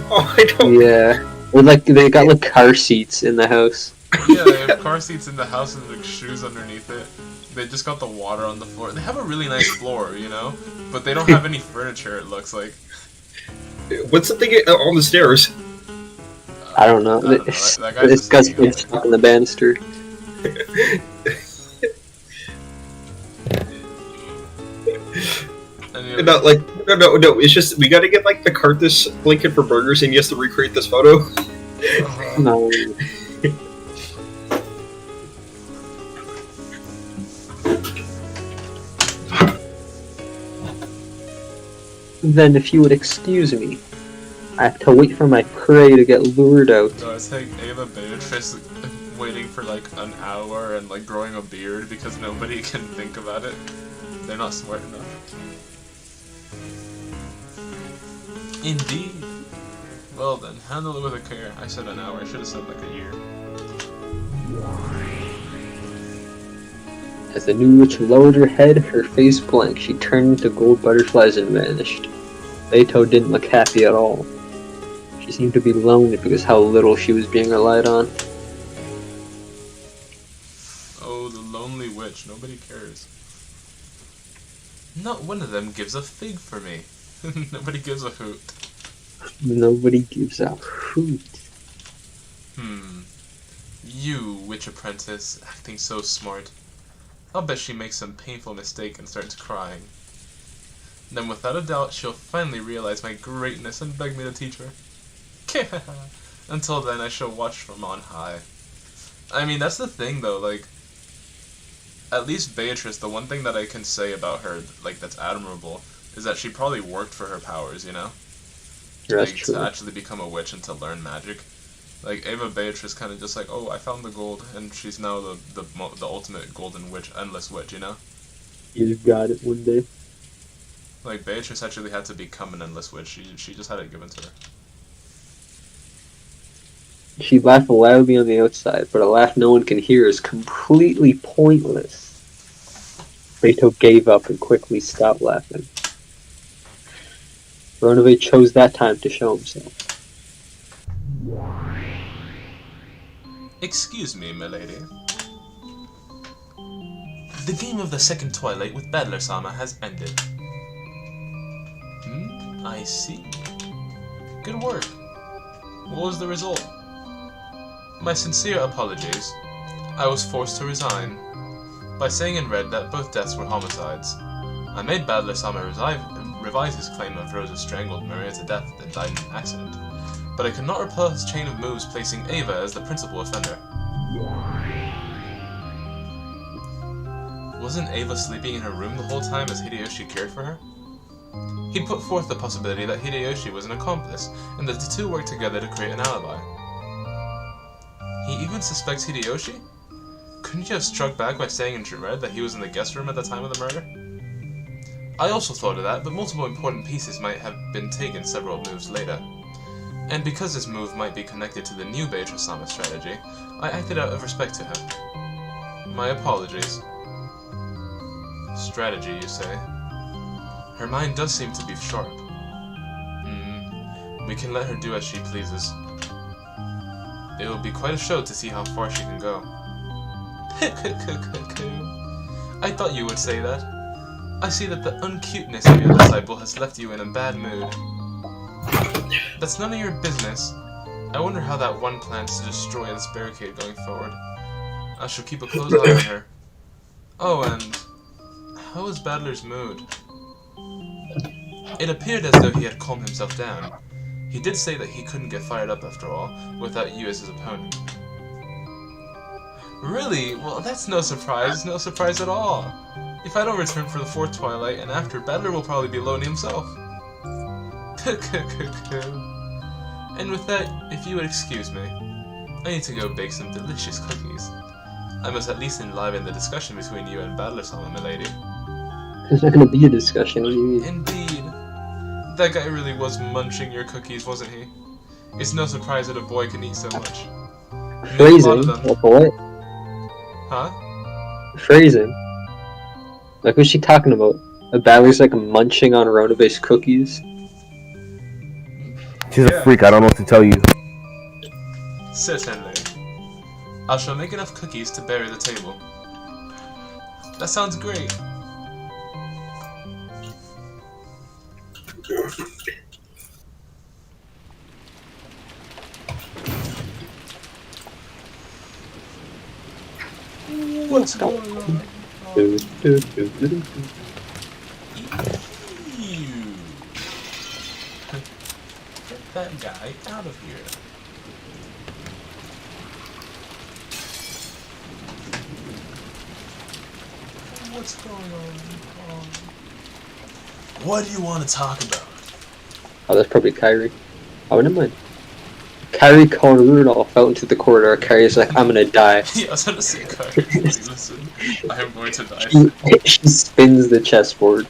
Oh, I don't. Yeah, or like they got like car seats in the house. Yeah, they have car seats in the house and like shoes underneath it. They just got the water on the floor. They have a really nice floor, you know, but they don't have any furniture. It looks like. What's the thing on the stairs? I don't know. That guy's This just guy's hanging been out. stuck in the banister. And, you know, Not like no. It's just we gotta get like the Carthus blanket for burgers, and he has to recreate this photo. No. Then, if you would excuse me, I have to wait for my prey to get lured out. So I was saying Ava Beatrice waiting for like an hour and like growing a beard because nobody can think about it. They're not smart enough. Indeed. Well then, handle it with a care. I said an hour. I should have said like a year. As the new witch lowered her head, her face blank, she turned into gold butterflies and vanished. Beto didn't look happy at all. She seemed to be lonely because how little she was being relied on. Oh, the lonely witch. Nobody cares. Not one of them gives a fig for me. Nobody gives a hoot. Nobody gives a hoot. You, witch apprentice, acting so smart. I'll bet she makes some painful mistake and starts crying. Then without a doubt, she'll finally realize my greatness and beg me to teach her. Until then, I shall watch from on high. I mean, that's the thing though, like, at least Beatrice, the one thing that I can say about her, like, that's admirable, is that she probably worked for her powers, you know? That's Like, true. to actually become a witch and to learn magic. Like, Ava Beatrice kind of just like, oh, I found the gold, and she's now the ultimate golden witch, endless witch, you know? You got it one day. Like, Beatrice actually had to become an endless witch. She just had it given to her. She laughed loudly on the outside, but a laugh no one can hear is completely pointless. Beto gave up and quickly stopped laughing. Ronove chose that time to show himself. Excuse me, milady. The game of the second twilight with Battler-sama has ended. I see. Good work. What was the result? My sincere apologies. I was forced to resign. By saying in red that both deaths were homicides. I made Battler-sama revise his claim of Rosa strangled Maria to death and died in an accident. But I could not repel his chain of moves placing Ava as the principal offender. Wasn't Ava sleeping in her room the whole time as Hideyoshi cared for her? He put forth the possibility that Hideyoshi was an accomplice, and that the two worked together to create an alibi. He even suspects Hideyoshi? Couldn't you have struck back by saying in red that he was in the guest room at the time of the murder? I also thought of that, but multiple important pieces might have been taken several moves later. And because this move might be connected to the new Beatrice-sama strategy, I acted out of respect to him. My apologies. Strategy, you say? Her mind does seem to be sharp. We can let her do as she pleases. It will be quite a show to see how far she can go. I thought you would say that. I see that the uncuteness of your disciple has left you in a bad mood. That's none of your business. I wonder how that one plans to destroy this barricade going forward. I shall keep a close eye on her. Oh, and how is Battler's mood? It appeared as though he had calmed himself down. He did say that he couldn't get fired up after all, without you as his opponent. Really? Well, that's no surprise at all. If I don't return for the 4th Twilight, and after, Battler will probably be lonely himself. And with that, if you would excuse me, I need to go bake some delicious cookies. I must at least enliven the discussion between you and Battler-sama, milady. There's not gonna be a discussion, what do you mean? Indeed. That guy really was munching your cookies, wasn't he? It's no surprise that a boy can eat so much. Phrasing? Like what? Huh? Phrasing? Like, what's she talking about? A Battler's like munching on Ronabe's cookies? She's a freak, I don't know what to tell you. Certainly. I shall make enough cookies to bury the table. That sounds great. What's going on? Ew. Get that guy out of here. What's going on? What do you want to talk about? Oh, that's probably Kyrie. Oh, never mind. Kyrie calling Rudolph out into the corridor. Kyrie's like, I'm gonna die. Yeah, I was gonna say, Kyrie, listen, I am going to die. She spins the chessboard.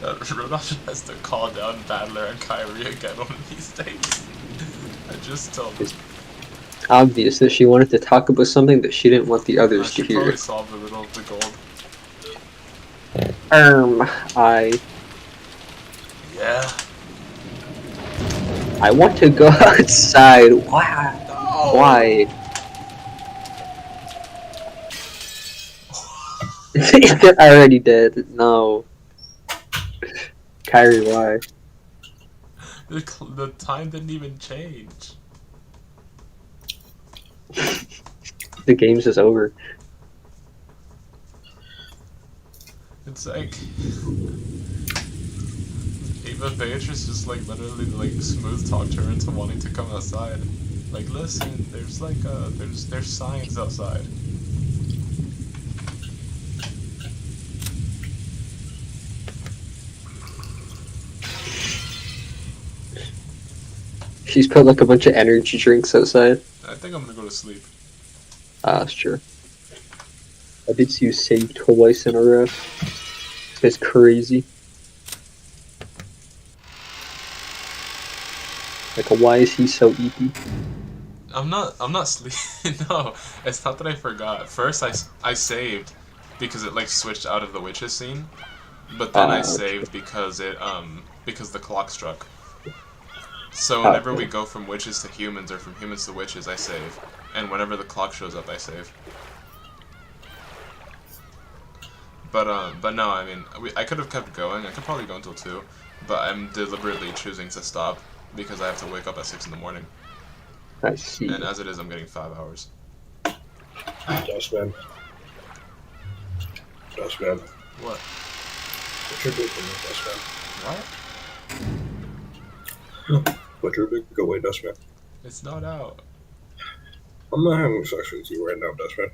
Rudolph has to call down Battler and Kyrie again one of these days. I just told him. Obvious that she wanted to talk about something that she didn't want the I others to should hear. probably solve the riddle of the gold. I want to go outside. Why? No. Why? They're already dead. No. Kyrie, why? The time didn't even change. The game's just over. It's like Ava Beatrice just like literally like smooth talked her into wanting to come outside. Like, listen, there's like there's signs outside. She's put like a bunch of energy drinks outside. I think I'm gonna go to sleep. Ah, that's true. I did see you save twice in a row. This guy's crazy. Like, why is he so EP? I'm not sleeping. No, it's not that I forgot. First, I saved because it like switched out of the witches scene, but then I saved because the clock struck. So whenever we go from witches to humans or from humans to witches, I save, and whenever the clock shows up, I save. But no, I mean, I could have kept going. I could probably go until 2, but I'm deliberately choosing to stop because I have to wake up at 6 in the morning. I see. And as it is, I'm getting 5 hours. Dustman. Dustman. What? What's your big away, Dustman? What? What's your big away, Dustman? It's not out. I'm not having sex with you right now, Dustman.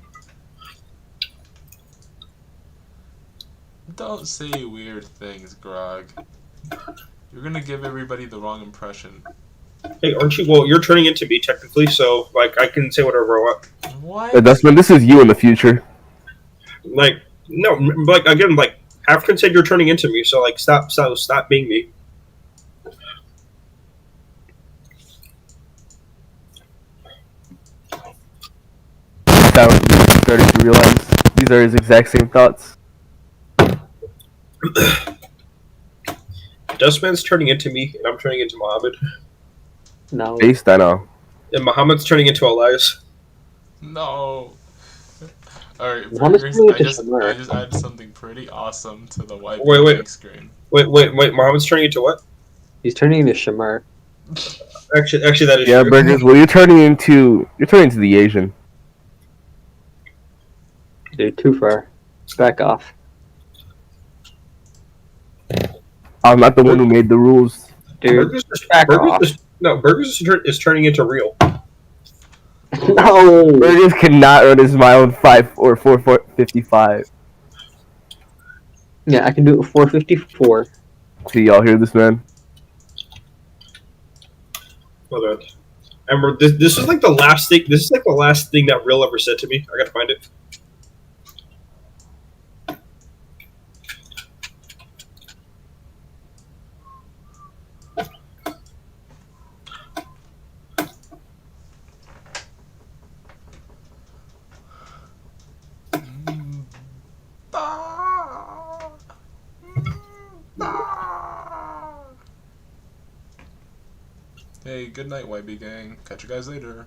Don't say weird things, Grog. You're gonna give everybody the wrong impression. Hey, aren't you? Well, you're turning into me technically, so like I can say whatever I want. What? Dustman, this is you in the future. Like no, like again, like African said, you're turning into me, so like stop being me. Now he's starting to realize these are his exact same thoughts. Dustman's turning into me, and I'm turning into Muhammad. No. Based, I know. And Muhammad's turning into Elias. No. Alright, Muhammad's Burgers, turning I into just Shamar. added something pretty awesome to the white Wait. screen. Wait. Mohammed's turning into what? He's turning into Shamar. Actually, that is Yeah, true. Burgers. Well, you're turning into the Asian. Dude, too far. Back off. I'm not the one who made the rules. Dude, back off. Burgers is turning into real. No! Burgers cannot run his mile in 4:55. Yeah, I can do it with 454. See, y'all hear this, man? Hold on. Remember, this is like the last thing. This is like the last thing that Real ever said to me. I gotta find it. Hey, good night, YB gang. Catch you guys later.